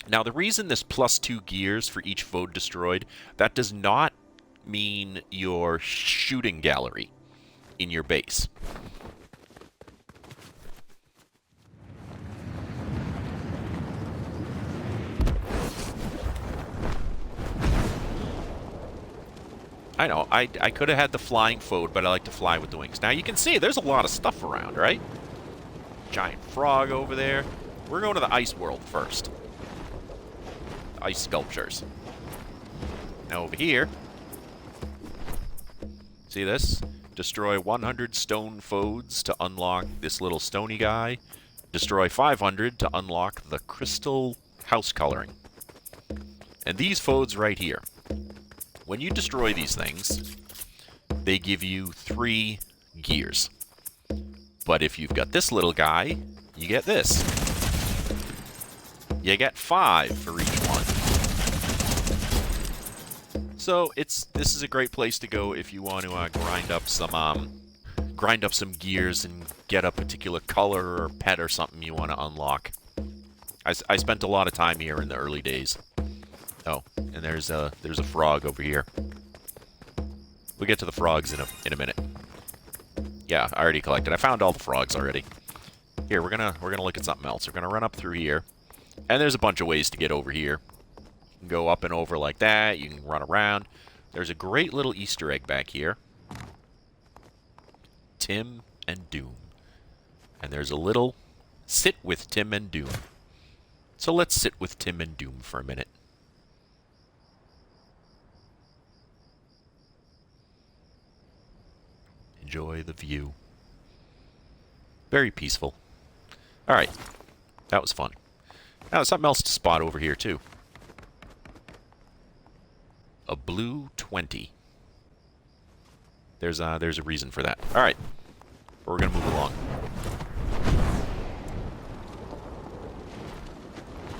Now, the reason this +2 gears for each foe destroyed, that does not mean your shooting gallery in your base. I know, I could have had the flying foe, but I like to fly with the wings. Now, you can see there's a lot of stuff around, right? Giant frog over there. We're going to the ice world first. Ice sculptures. Now, over here, see this? Destroy 100 stone foes to unlock this little stony guy. Destroy 500 to unlock the crystal house coloring. And these foes right here. When you destroy these things, they give you 3 gears. But if you've got this little guy, you get this. You get 5 for each one. So this is a great place to go if you want to grind up some gears and get a particular color or pet or something you want to unlock. I spent a lot of time here in the early days. Oh, and there's a frog over here. We'll get to the frogs in a minute. Yeah, I already collected. I found all the frogs already. Here, we're gonna look at something else. We're gonna run up through here, and there's a bunch of ways to get over here. You can go up and over like that. You can run around. There's a great little Easter egg back here. Tim and Doom, and there's a little sit with Tim and Doom. So let's sit with Tim and Doom for a minute. Enjoy the view. Very peaceful. Alright. That was fun. Now, there's something else to spot over here, too. A blue 20. There's a reason for that. Alright. We're going to move along.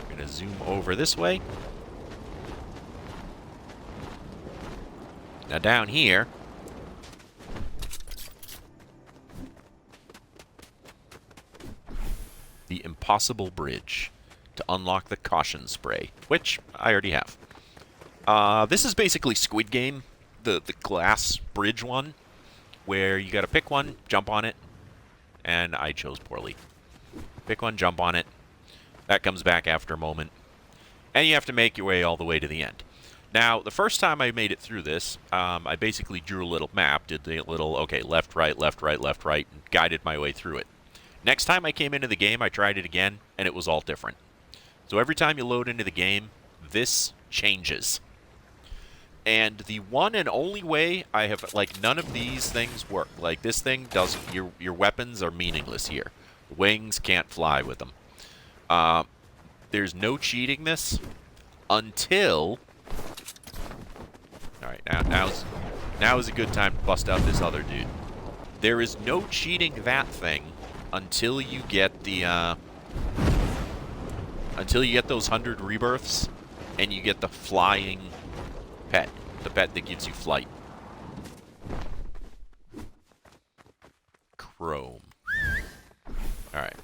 We're going to zoom over this way. Now, down here, the impossible bridge to unlock the caution spray, which I already have. This is basically Squid Game, the glass bridge one, where you got to pick one, jump on it, and I chose poorly. Pick one, jump on it. That comes back after a moment, and you have to make your way all the way to the end. Now, the first time I made it through this, I basically drew a little map, did the little, okay, left, right, left, right, left, right, and guided my way through it. Next time I came into the game, I tried it again, and it was all different. So every time you load into the game, this changes. And the one and only way I have, like, none of these things work. Like, this thing doesn't, your weapons are meaningless here. Wings can't fly with them. There's no cheating this until... Alright, now is a good time to bust out this other dude. There is no cheating that thing until you get the until you get those 100 rebirths and you get the flying pet, the pet that gives you flight. Chrome. All right.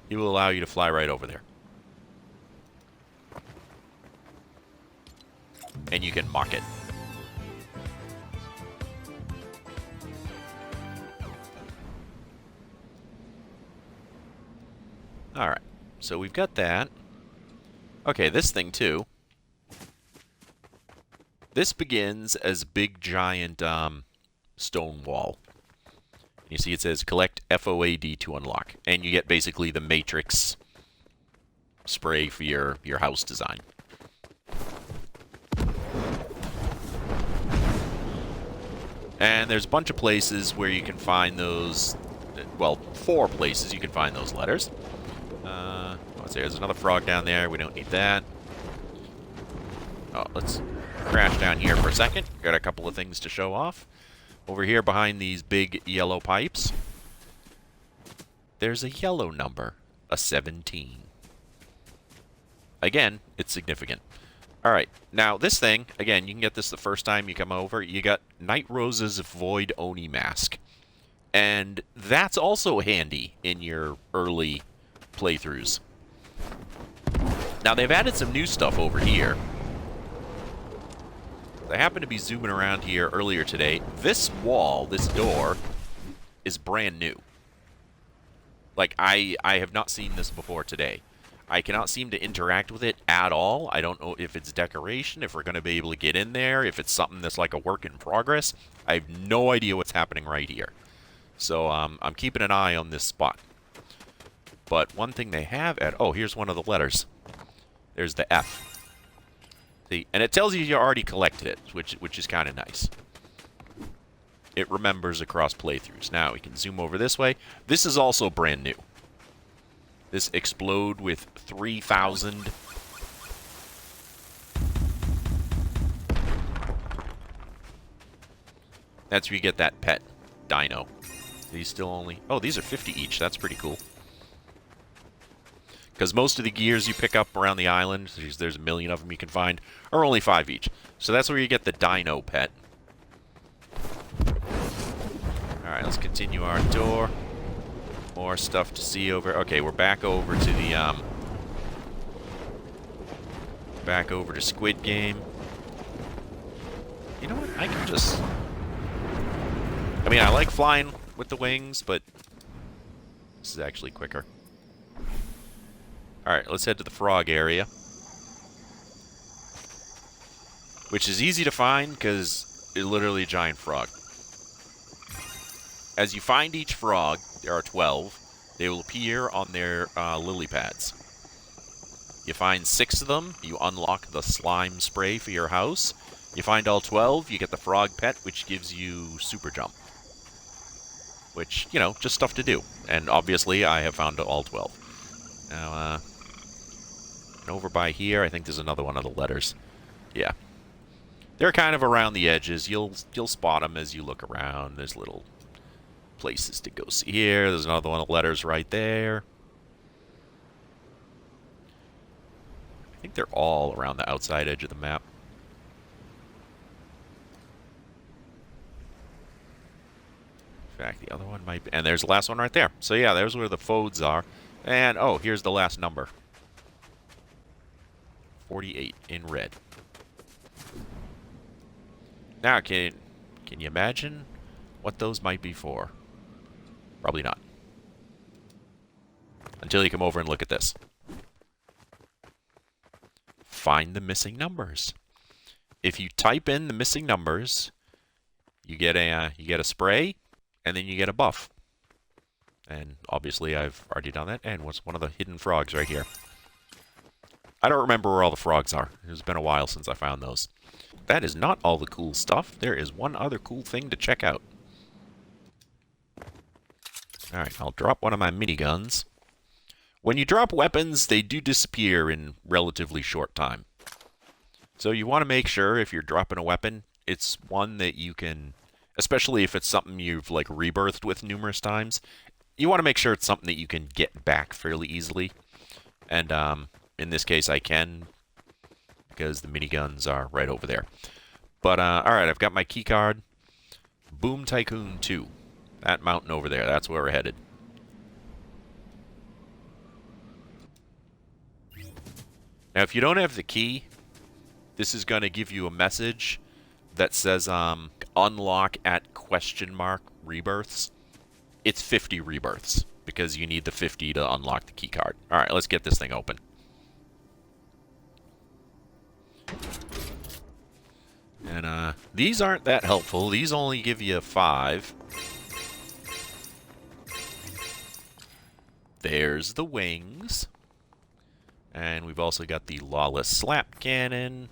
He will allow you to fly right over there. And you can mock it. Alright, so we've got that. Okay, this thing too. This begins as a big giant stone wall. You see it says collect FOAD to unlock. And you get basically the Matrix spray for your house design. And there's a bunch of places where you can find those, well, 4 places you can find those letters. Let's see, there's another frog down there. We don't need that. Oh, let's crash down here for a second. Got a couple of things to show off. Over here behind these big yellow pipes, there's a yellow number, a 17. Again, it's significant. Alright, now this thing, again, you can get this the first time you come over. You got Night Rose's Void Oni Mask. And that's also handy in your early playthroughs. Now, they've added some new stuff over here. I happened to be zooming around here earlier today. This wall, this door, is brand new. Like, I have not seen this before today. I cannot seem to interact with it at all. I don't know if it's decoration, if we're going to be able to get in there, if it's something that's like a work in progress. I have no idea what's happening right here. So I'm keeping an eye on this spot. But one thing they have at... Oh, here's one of the letters. There's the F. See, and it tells you already collected it, which is kind of nice. It remembers across playthroughs. Now, we can zoom over this way. This is also brand new. This explode with 3,000. That's where you get that pet dino. These still only... Oh, these are 50 each. That's pretty cool. Because most of the gears you pick up around the island, there's a million of them you can find, are only 5 each. So that's where you get the dino pet. Alright, let's continue our tour. More stuff to see over... Okay, we're back over to the, back over to Squid Game. You know what? I can just... I mean, I like flying with the wings, but this is actually quicker. Alright, let's head to the frog area. Which is easy to find, because it's literally a giant frog. As you find each frog, there are 12. They will appear on their lily pads. You find 6 of them, you unlock the slime spray for your house. You find all 12, you get the frog pet, which gives you super jump. Which, you know, just stuff to do. And obviously, I have found all 12. Now, and over by here, I think there's another one of the letters. Yeah. They're kind of around the edges. You'll spot them as you look around. There's little places to go see here. There's another one of the letters right there. I think they're all around the outside edge of the map. In fact, the other one might be... And there's the last one right there. So yeah, there's where the fodes are. And, oh, here's the last number. 48 in red. Now, can you imagine what those might be for? Probably not. Until you come over and look at this. Find the missing numbers. If you type in the missing numbers, you get a spray, and then you get a buff. And obviously, I've already done that. And what's one of the hidden frogs right here? I don't remember where all the frogs are. It's been a while since I found those. That is not all the cool stuff. There is one other cool thing to check out. Alright, I'll drop one of my miniguns. When you drop weapons, they do disappear in relatively short time. So you want to make sure if you're dropping a weapon, it's one that you can... Especially if it's something you've, like, rebirthed with numerous times. You want to make sure it's something that you can get back fairly easily. And, in this case, I can, because the miniguns are right over there. But, alright, I've got my keycard. Boom Tycoon 2. That mountain over there, that's where we're headed. Now, if you don't have the key, this is going to give you a message that says, unlock at ? Rebirths. It's 50 rebirths, because you need the 50 to unlock the keycard. Alright, let's get this thing open. And, these aren't that helpful. These only give you 5. There's the wings. And we've also got the Lawless Slap Cannon.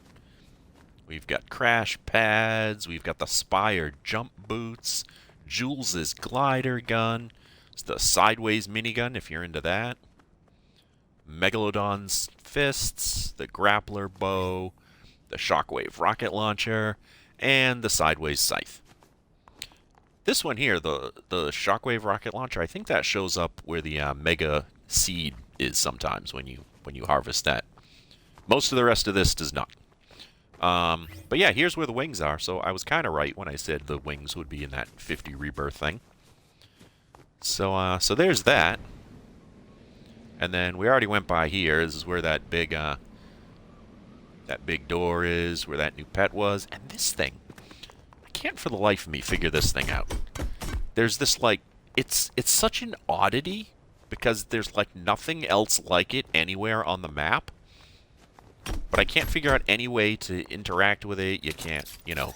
We've got Crash Pads. We've got the Spire Jump Boots. Jules' Glider Gun. It's the Sideways Minigun, if you're into that. Megalodon's Fists. The Grappler Bow. The Shockwave Rocket Launcher. And the Sideways Scythe. This one here, the shockwave rocket launcher, I think that shows up where the mega seed is sometimes when you harvest that. Most of the rest of this does not. But yeah, here's where the wings are. So I was kind of right when I said the wings would be in that 50 rebirth thing. So so there's that. And then we already went by here. This is where that big door is, where that new pet was. And this thing, I can't for the life of me figure this thing out. There's this, like, it's such an oddity because there's, like, nothing else like it anywhere on the map. But I can't figure out any way to interact with it. You can't, you know,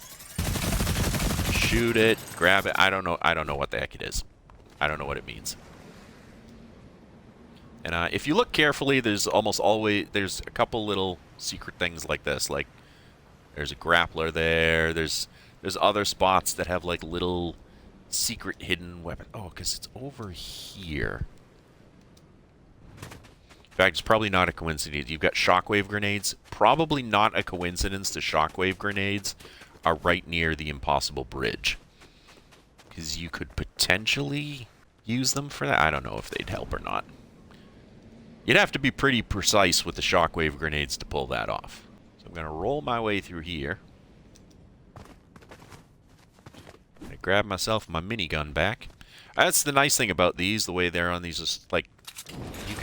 shoot it, grab it. I don't know what the heck it is. I don't know what it means. And if you look carefully, there's almost always, there's a couple little secret things like this. Like, there's a grappler there. There's other spots that have, like, little secret hidden weapon. Oh, because it's over here. In fact, it's probably not a coincidence. You've got shockwave grenades. Probably not a coincidence the shockwave grenades are right near the impossible bridge. Because you could potentially use them for that. I don't know if they'd help or not. You'd have to be pretty precise with the shockwave grenades to pull that off. So I'm going to roll my way through here. I grab myself my minigun back. That's the nice thing about these, the way they're on these is, like, you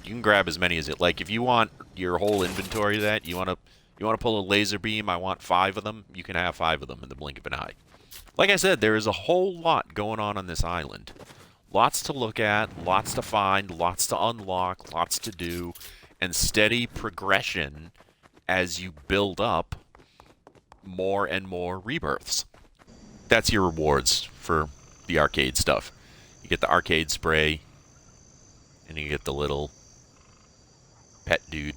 can grab as many as it. Like, if you want your whole inventory of that, you want to pull a laser beam, I want 5 of them, you can have 5 of them in the blink of an eye. Like I said, there is a whole lot going on this island. Lots to look at, lots to find, lots to unlock, lots to do, and steady progression as you build up more and more rebirths. That's your rewards for the arcade stuff. You get the arcade spray, and you get the little pet dude.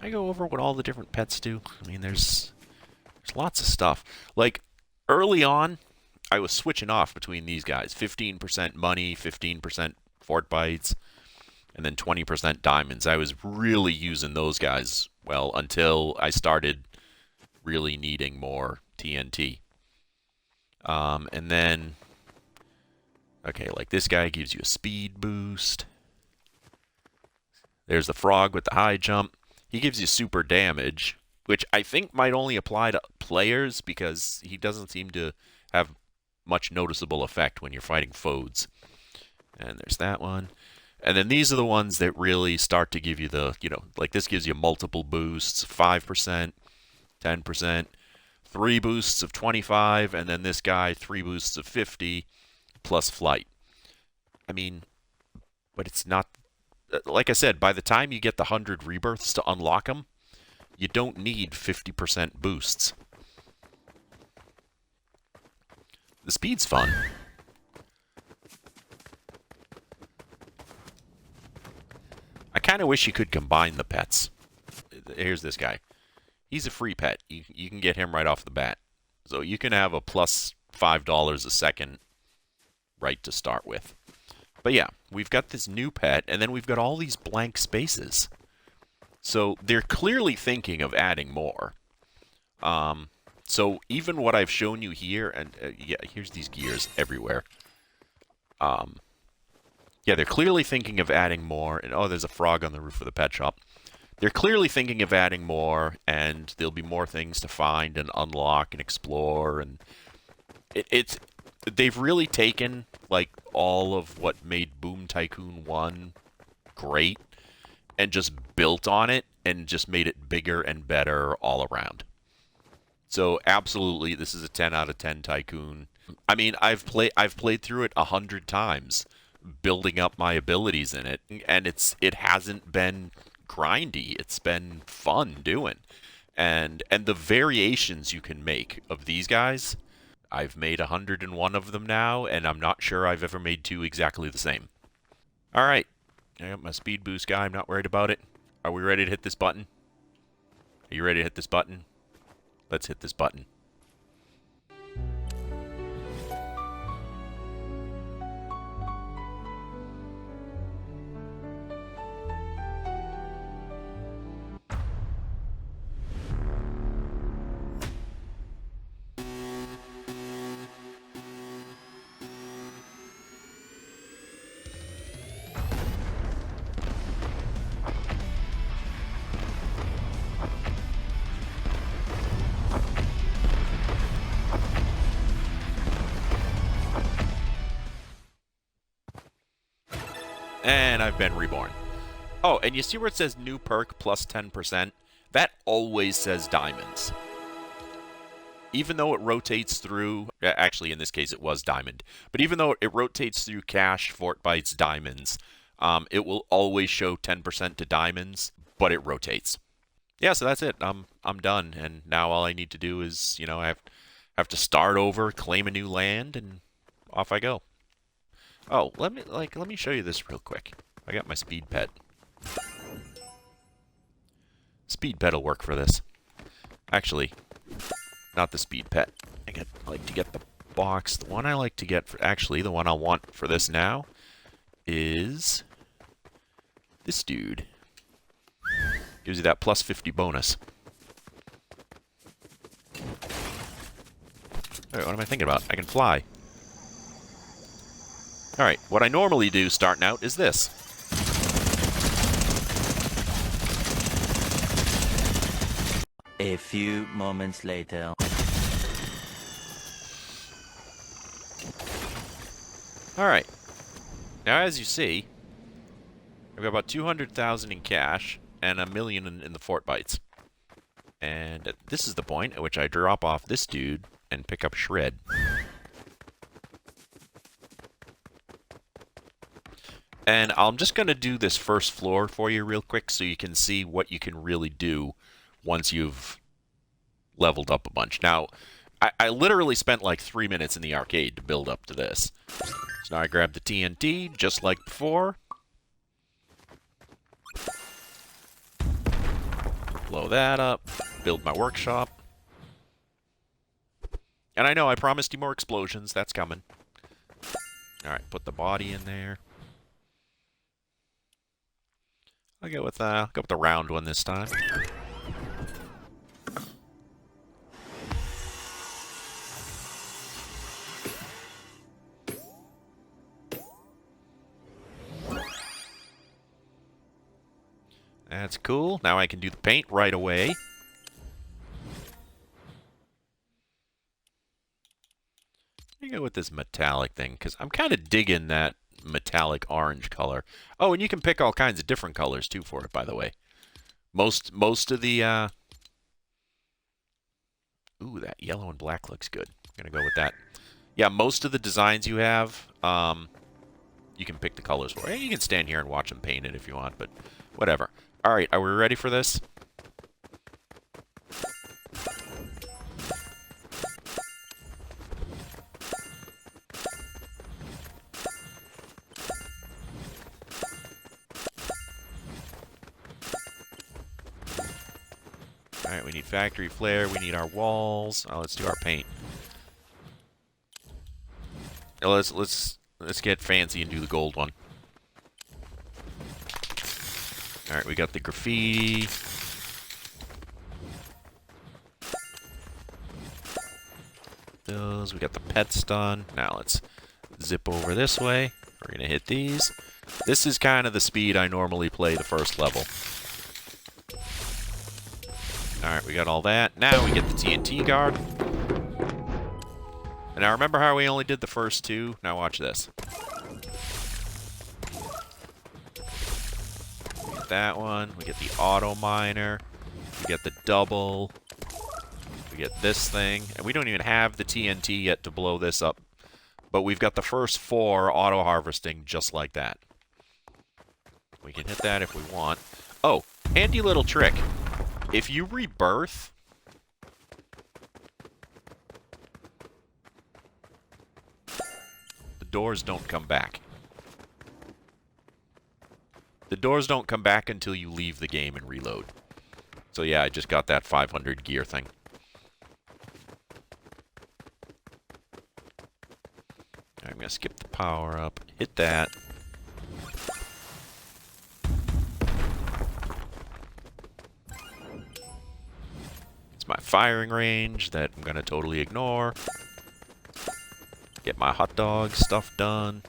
I go over what all the different pets do. I mean, there's lots of stuff. Like, early on, I was switching off between these guys. 15% money, 15% fort bites, and then 20% diamonds. I was really using those guys, well, until I started really needing more TNT. And then, okay, like this guy gives you a speed boost. There's the frog with the high jump. He gives you super damage, which I think might only apply to players because he doesn't seem to have much noticeable effect when you're fighting foes. And there's that one. And then these are the ones that really start to give you the, you know, like this gives you multiple boosts, 5%, 10%, 3 boosts of 25, and then this guy, 3 boosts of 50, plus flight. I mean, but it's not, like I said, by the time you get the 100 rebirths to unlock them, you don't need 50% boosts. The speed's fun. I kind of wish you could combine the pets. Here's this guy. He's a free pet. You can get him right off the bat. So you can have a plus $5 a second right to start with. But yeah, we've got this new pet, and then we've got all these blank spaces. So they're clearly thinking of adding more. So even what I've shown you here, and yeah, here's these gears everywhere. Yeah, they're clearly thinking of adding more. And oh, there's a frog on the roof of the pet shop. They're clearly thinking of adding more, and there'll be more things to find and unlock and explore. And they've really taken like all of what made Boom Tycoon 1 great and just built on it and just made it bigger and better all around. So absolutely, this is a 10 out of 10 Tycoon. I mean, I've played through it 100 times, building up my abilities in it, and it hasn't been grindy. It's been fun doing, and the variations you can make of these guys. I've made 101 of them now, and I'm not sure I've ever made 2 exactly the same. All right, I got my speed boost guy. I'm not worried about it. Are we ready to hit this button? Are you ready to hit this button? Let's hit this button. I've been reborn. Oh, and you see where it says new perk plus 10%? That always says diamonds. Even though it rotates through, actually in this case it was diamond, but even though it rotates through cash, Fortbytes, diamonds, it will always show 10% to diamonds, but it rotates. Yeah, so that's it. I'm done, and now all I need to do is, I have to start over, claim a new land, and off I go. Oh, let me show you this real quick. I got my speed pet. Speed pet will work for this. Actually, not the speed pet. I like to get the box. The one I like to get for, actually, the one I want for this now is this dude. Gives you that plus 50 bonus. Alright, what am I thinking about? I can fly. Alright, what I normally do starting out is this. A few moments later. Alright. Now, as you see, I've got about 200,000 in cash and $1 million in the Fortbytes. And this is the point at which I drop off this dude and pick up Shred. And I'm just going to do this first floor for you real quick so you can see what you can really do once you've leveled up a bunch. Now, I literally spent like 3 minutes in the arcade to build up to this. So now I grab the TNT, just like before. Blow that up, build my workshop. And I know I promised you more explosions, that's coming. Alright, put the body in there. I'll go with the round one this time. That's cool. Now I can do the paint right away. Let me go with this metallic thing, because I'm kind of digging that metallic orange color. Oh, and you can pick all kinds of different colors, too, for it, by the way. Most of the... Ooh, that yellow and black looks good. I'm going to go with that. Yeah, most of the designs you have, you can pick the colors for. And you can stand here and watch them paint it if you want, but whatever. Alright, are we ready for this? Alright, we need factory flare, we need our walls. Oh, let's do our paint. Now let's get fancy and do the gold one. Alright, we got the graffiti. Those, we got the pets done. Now let's zip over this way. We're gonna hit these. This is kind of the speed I normally play the first level. Alright, we got all that. Now we get the TNT guard. And now remember how we only did the first two? Now watch this. We get that one. We get the auto miner. We get the double. We get this thing. And we don't even have the TNT yet to blow this up. But we've got the first 4 auto harvesting just like that. We can hit that if we want. Oh, handy little trick. If you rebirth, the doors don't come back. The doors don't come back until you leave the game and reload. So yeah, I just got that 500 gear thing. I'm going to skip the power up, hit that. It's my firing range that I'm going to totally ignore. Get my hot dog stuff done.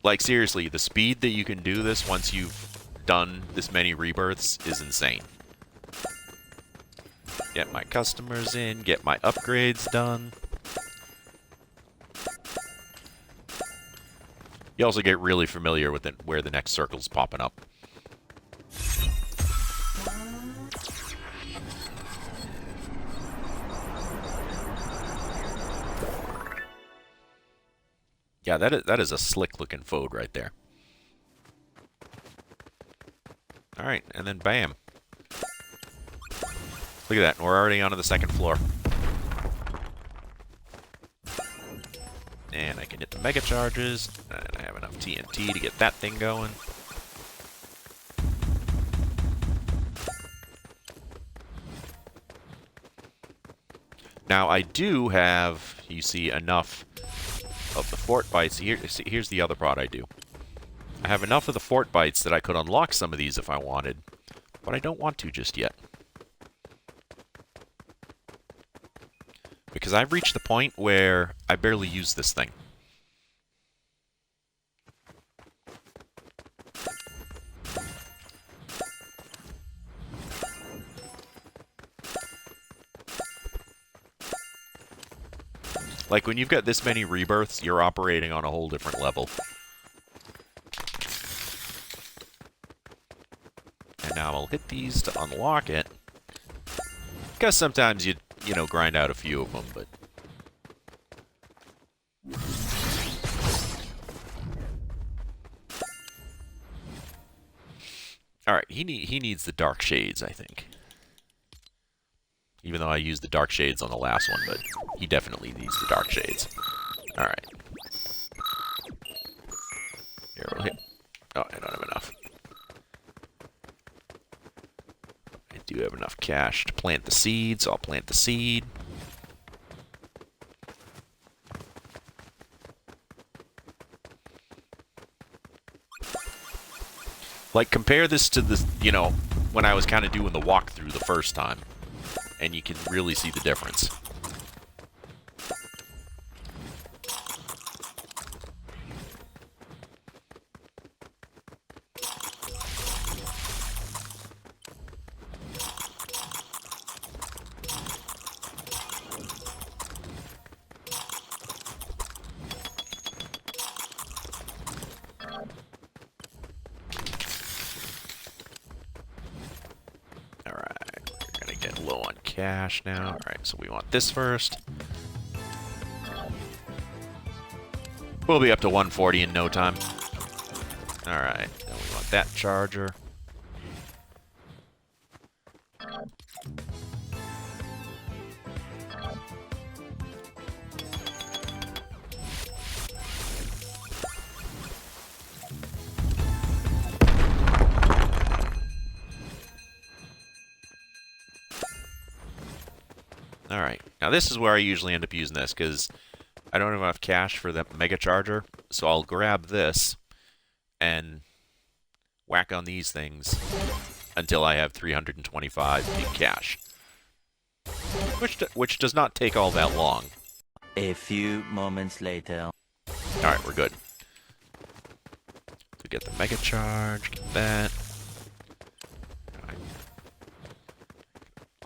Like, seriously, the speed that you can do this once you've done this many rebirths is insane. Get my customers in, get my upgrades done. You also get really familiar with where the next circle's popping up. Yeah, that is a slick-looking foad right there. Alright, and then bam. Look at that, we're already onto the second floor. And I can hit the mega charges, and I have enough TNT to get that thing going. Now I do have, you see, enough of the fort bites. Here's the other part I do. I have enough of the fort bites that I could unlock some of these if I wanted, but I don't want to just yet. Because I've reached the point where I barely use this thing. Like, when you've got this many rebirths, you're operating on a whole different level. And now I'll hit these to unlock it. Because sometimes you know, grind out a few of them, but... Alright, he needs the dark shades, I think. Even though I used the dark shades on the last one, but he definitely needs the dark shades. Alright. Here, we'll hit... Oh, I don't have enough. I do have enough cash to plant the seed, so I'll plant the seed. Like, compare this to the, you know, when I was kind of doing the walkthrough the first time. And you can really see the difference. Cash now. Alright, so we want this first. We'll be up to 140 in no time. Alright, then we want that charger. Alright, now this is where I usually end up using this, because I don't have enough cash for the mega charger, so I'll grab this and whack on these things until I have 325 in cash. Which does not take all that long. A few moments later. Alright, we're good. So get the mega charge, get that.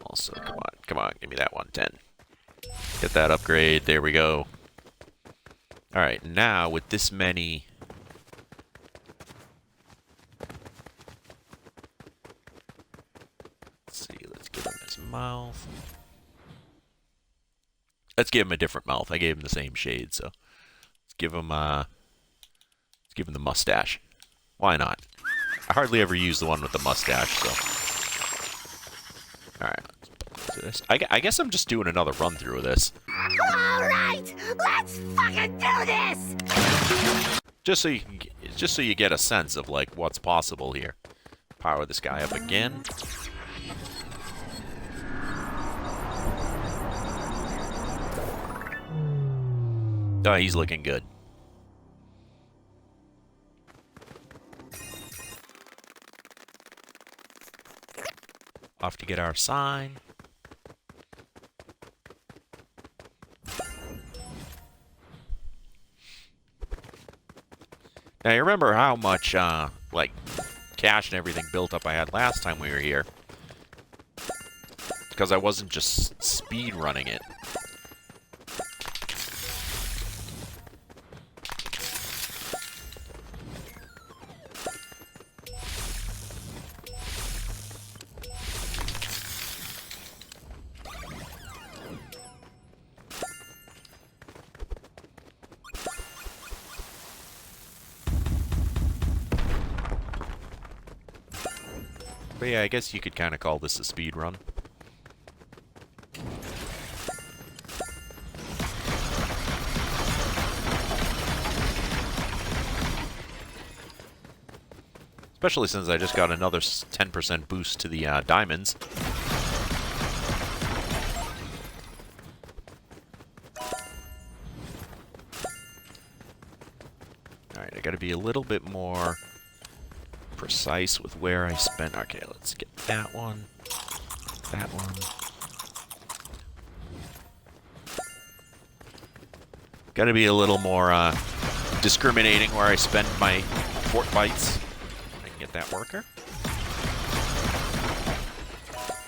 Also, come on, give me that 110. Get that upgrade, there we go. Alright, now with this many... Let's see, let's give him his mouth. Let's give him a different mouth. I gave him the same shade, so... Let's give him the mustache. Why not? I hardly ever use the one with the mustache, so... Alright. This. I guess I'm just doing another run through of this. Alright, let's fucking do this! Just so you get a sense of like what's possible here. Power this guy up again. Oh, he's looking good. Off to get our sign. Now, you remember how much, like, cash and everything built up I had last time we were here. Because I wasn't just speed running it. But yeah, I guess you could kind of call this a speed run. Especially since I just got another 10% boost to the diamonds. Alright, I gotta be a little bit more precise with where I spent. Okay, let's get that one. That one. Gotta be a little more discriminating where I spend my fort bites. I can get that worker.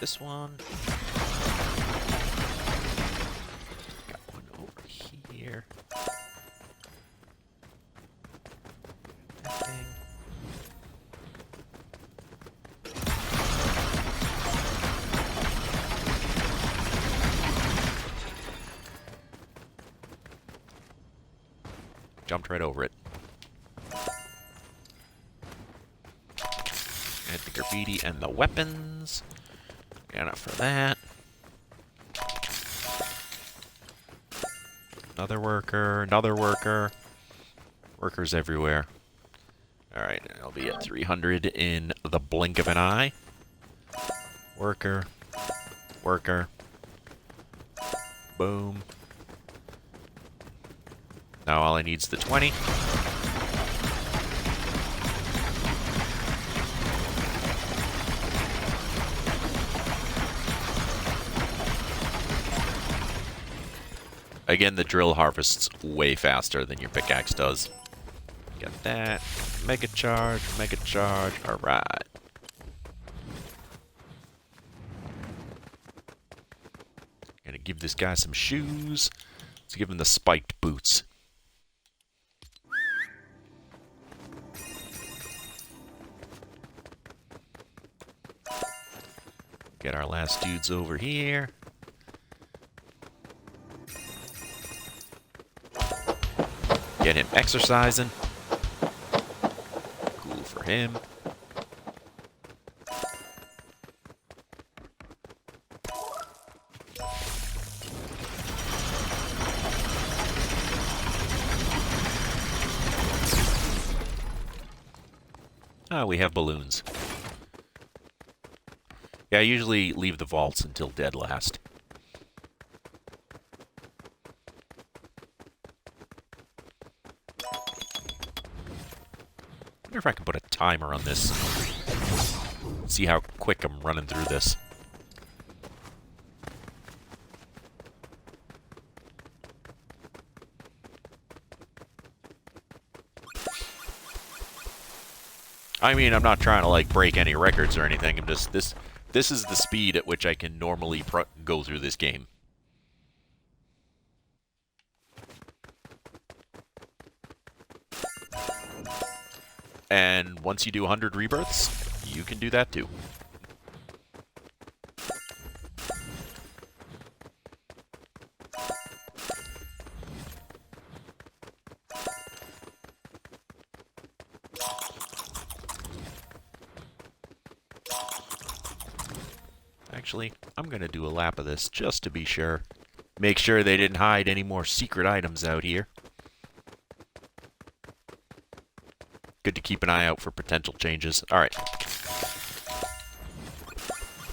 This one. Got one over here. That thing. Jumped right over it. And the graffiti and the weapons. Got enough for that. Another worker, another worker. Workers everywhere. Alright, I'll be at 300 in the blink of an eye. Worker. Worker. Boom. Now all I need is the 20. Again, the drill harvests way faster than your pickaxe does. Get that. Mega charge, mega charge. Alright. Gonna give this guy some shoes. Let's give him the spiked boots. Get our last dudes over here. Get him exercising. Cool for him. Ah, we have balloons. Yeah, I usually leave the vaults until dead last. I wonder if I can put a timer on this. See how quick I'm running through this. I mean, I'm not trying to, like, break any records or anything. I'm just... This is the speed at which I can normally go through this game. And once you do 100 rebirths, you can do that too. Actually, I'm going to do a lap of this just to be sure. Make sure they didn't hide any more secret items out here. Good to keep an eye out for potential changes. Alright.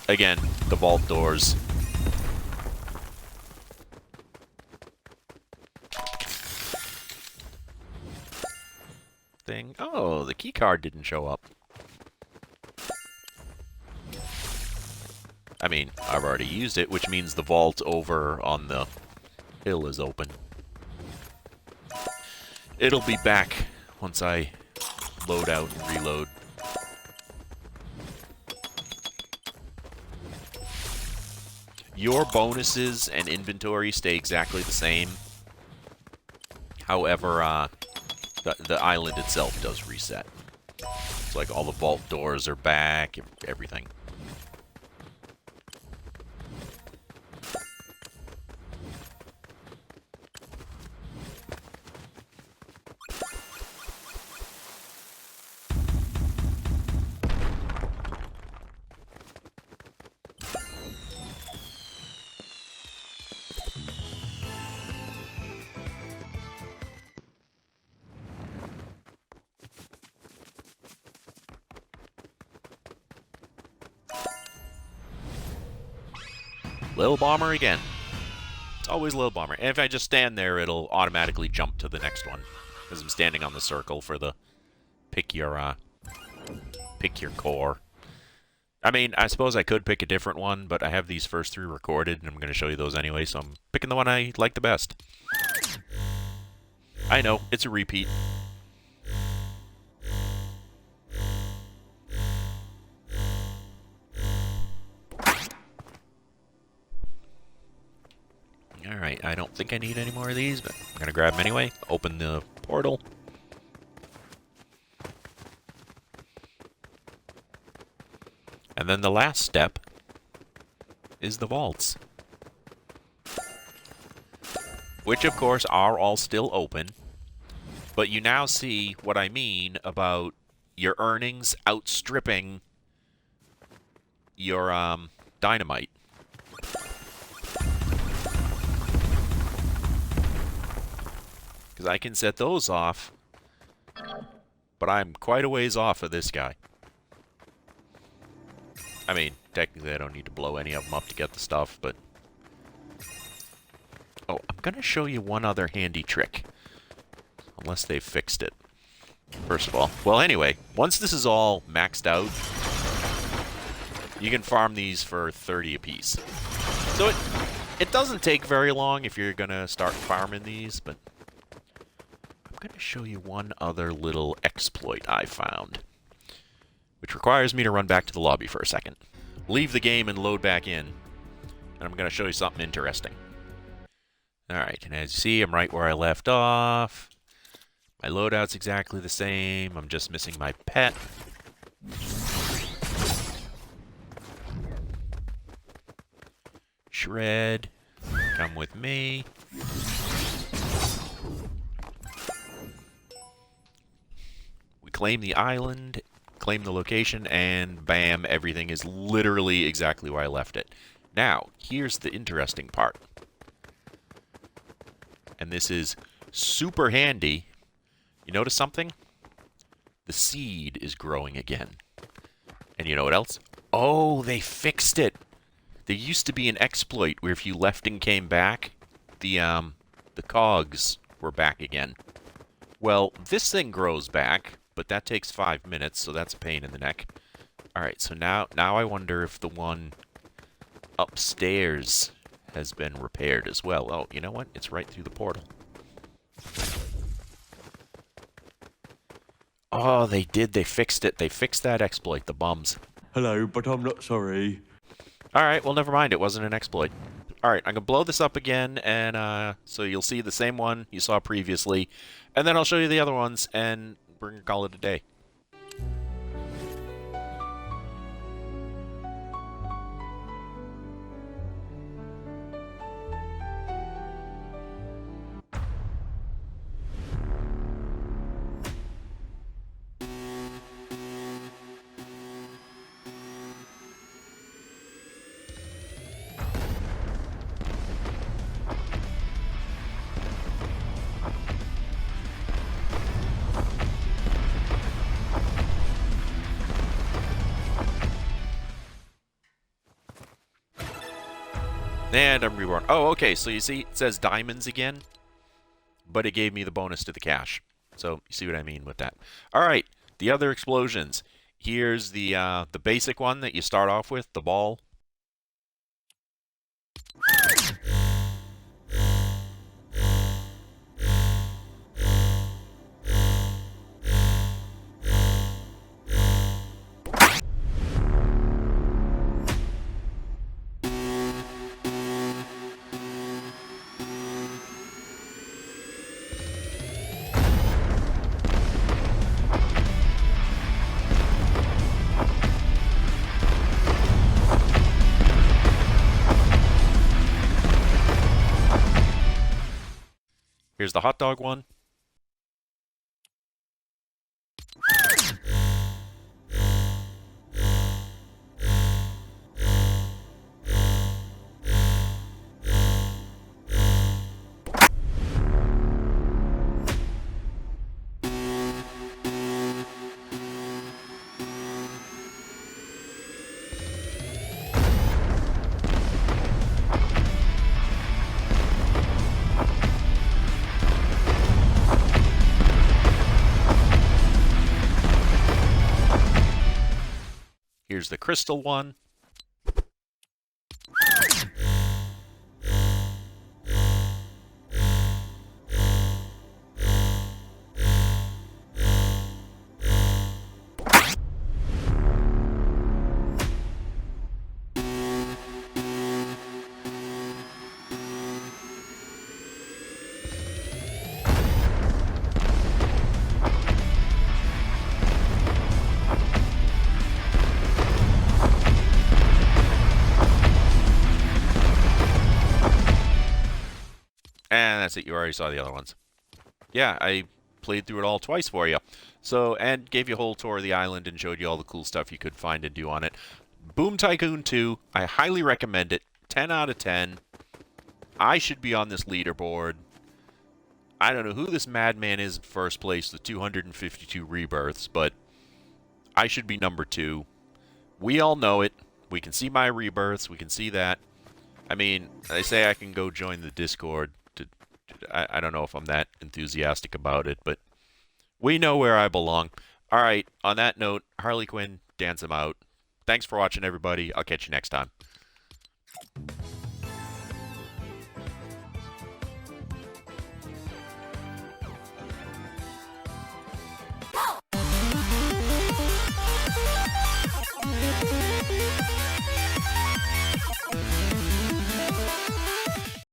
Again, the vault doors. Thing. Oh, the key card didn't show up. I mean, I've already used it, which means the vault over on the hill is open. It'll be back once I load out and reload. Your bonuses and inventory stay exactly the same. However, the island itself does reset. It's like all the vault doors are back, everything. Lil Bomber again. It's always Lil Bomber. And if I just stand there, it'll automatically jump to the next one. Because I'm standing on the circle for the pick your core. I mean, I suppose I could pick a different one, but I have these first 3 recorded, and I'm going to show you those anyway, so I'm picking the one I like the best. I know, it's a repeat. Alright, I don't think I need any more of these, but I'm going to grab them anyway. Open the portal. And then the last step is the vaults. Which, of course, are all still open. But you now see what I mean about your earnings outstripping your dynamite. Because I can set those off, but I'm quite a ways off of this guy. I mean, technically I don't need to blow any of them up to get the stuff, but... Oh, I'm going to show you one other handy trick. Unless they've fixed it. First of all. Well, anyway, once this is all maxed out, you can farm these for 30 apiece. So it doesn't take very long if you're going to start farming these, but... I'm going to show you one other little exploit I found, which requires me to run back to the lobby for a second. Leave the game and load back in, and I'm going to show you something interesting. Alright, and as you see, I'm right where I left off. My loadout's exactly the same. I'm just missing my pet. Shred, come with me. We claim the island, claim the location, and bam, everything is literally exactly where I left it. Now, here's the interesting part. And this is super handy. You notice something? The seed is growing again. And you know what else? Oh, they fixed it. There used to be an exploit where if you left and came back, the cogs were back again. Well, this thing grows back, but that takes 5 minutes, so that's a pain in the neck. Alright, so now I wonder if the one upstairs has been repaired as well. Oh, you know what? It's right through the portal. Oh, they did. They fixed it. They fixed that exploit, the bums. Hello, but I'm not sorry. Alright, well, never mind. It wasn't an exploit. Alright, I'm going to blow this up again, and so you'll see the same one you saw previously. And then I'll show you the other ones, and we're going to call it a day. And I'm reborn. Oh, okay, so you see, it says diamonds again, but it gave me the bonus to the cash. So, you see what I mean with that. Alright, the other explosions. Here's the basic one that you start off with, the ball. Here's the hot dog one. Here's the crystal one. And that's it. You already saw the other ones. Yeah, I played through it all twice for you. So, and gave you a whole tour of the island and showed you all the cool stuff you could find and do on it. Boom Tycoon 2, I highly recommend it. 10 out of 10. I should be on this leaderboard. I don't know who this madman is in first place with 252 rebirths, but I should be number 2. We all know it. We can see my rebirths. We can see that. I mean, they say I can go join the Discord. I don't know if I'm that enthusiastic about it, but we know where I belong. All right, on that note, Harley Quinn, dance him out. Thanks for watching, everybody. I'll catch you next time.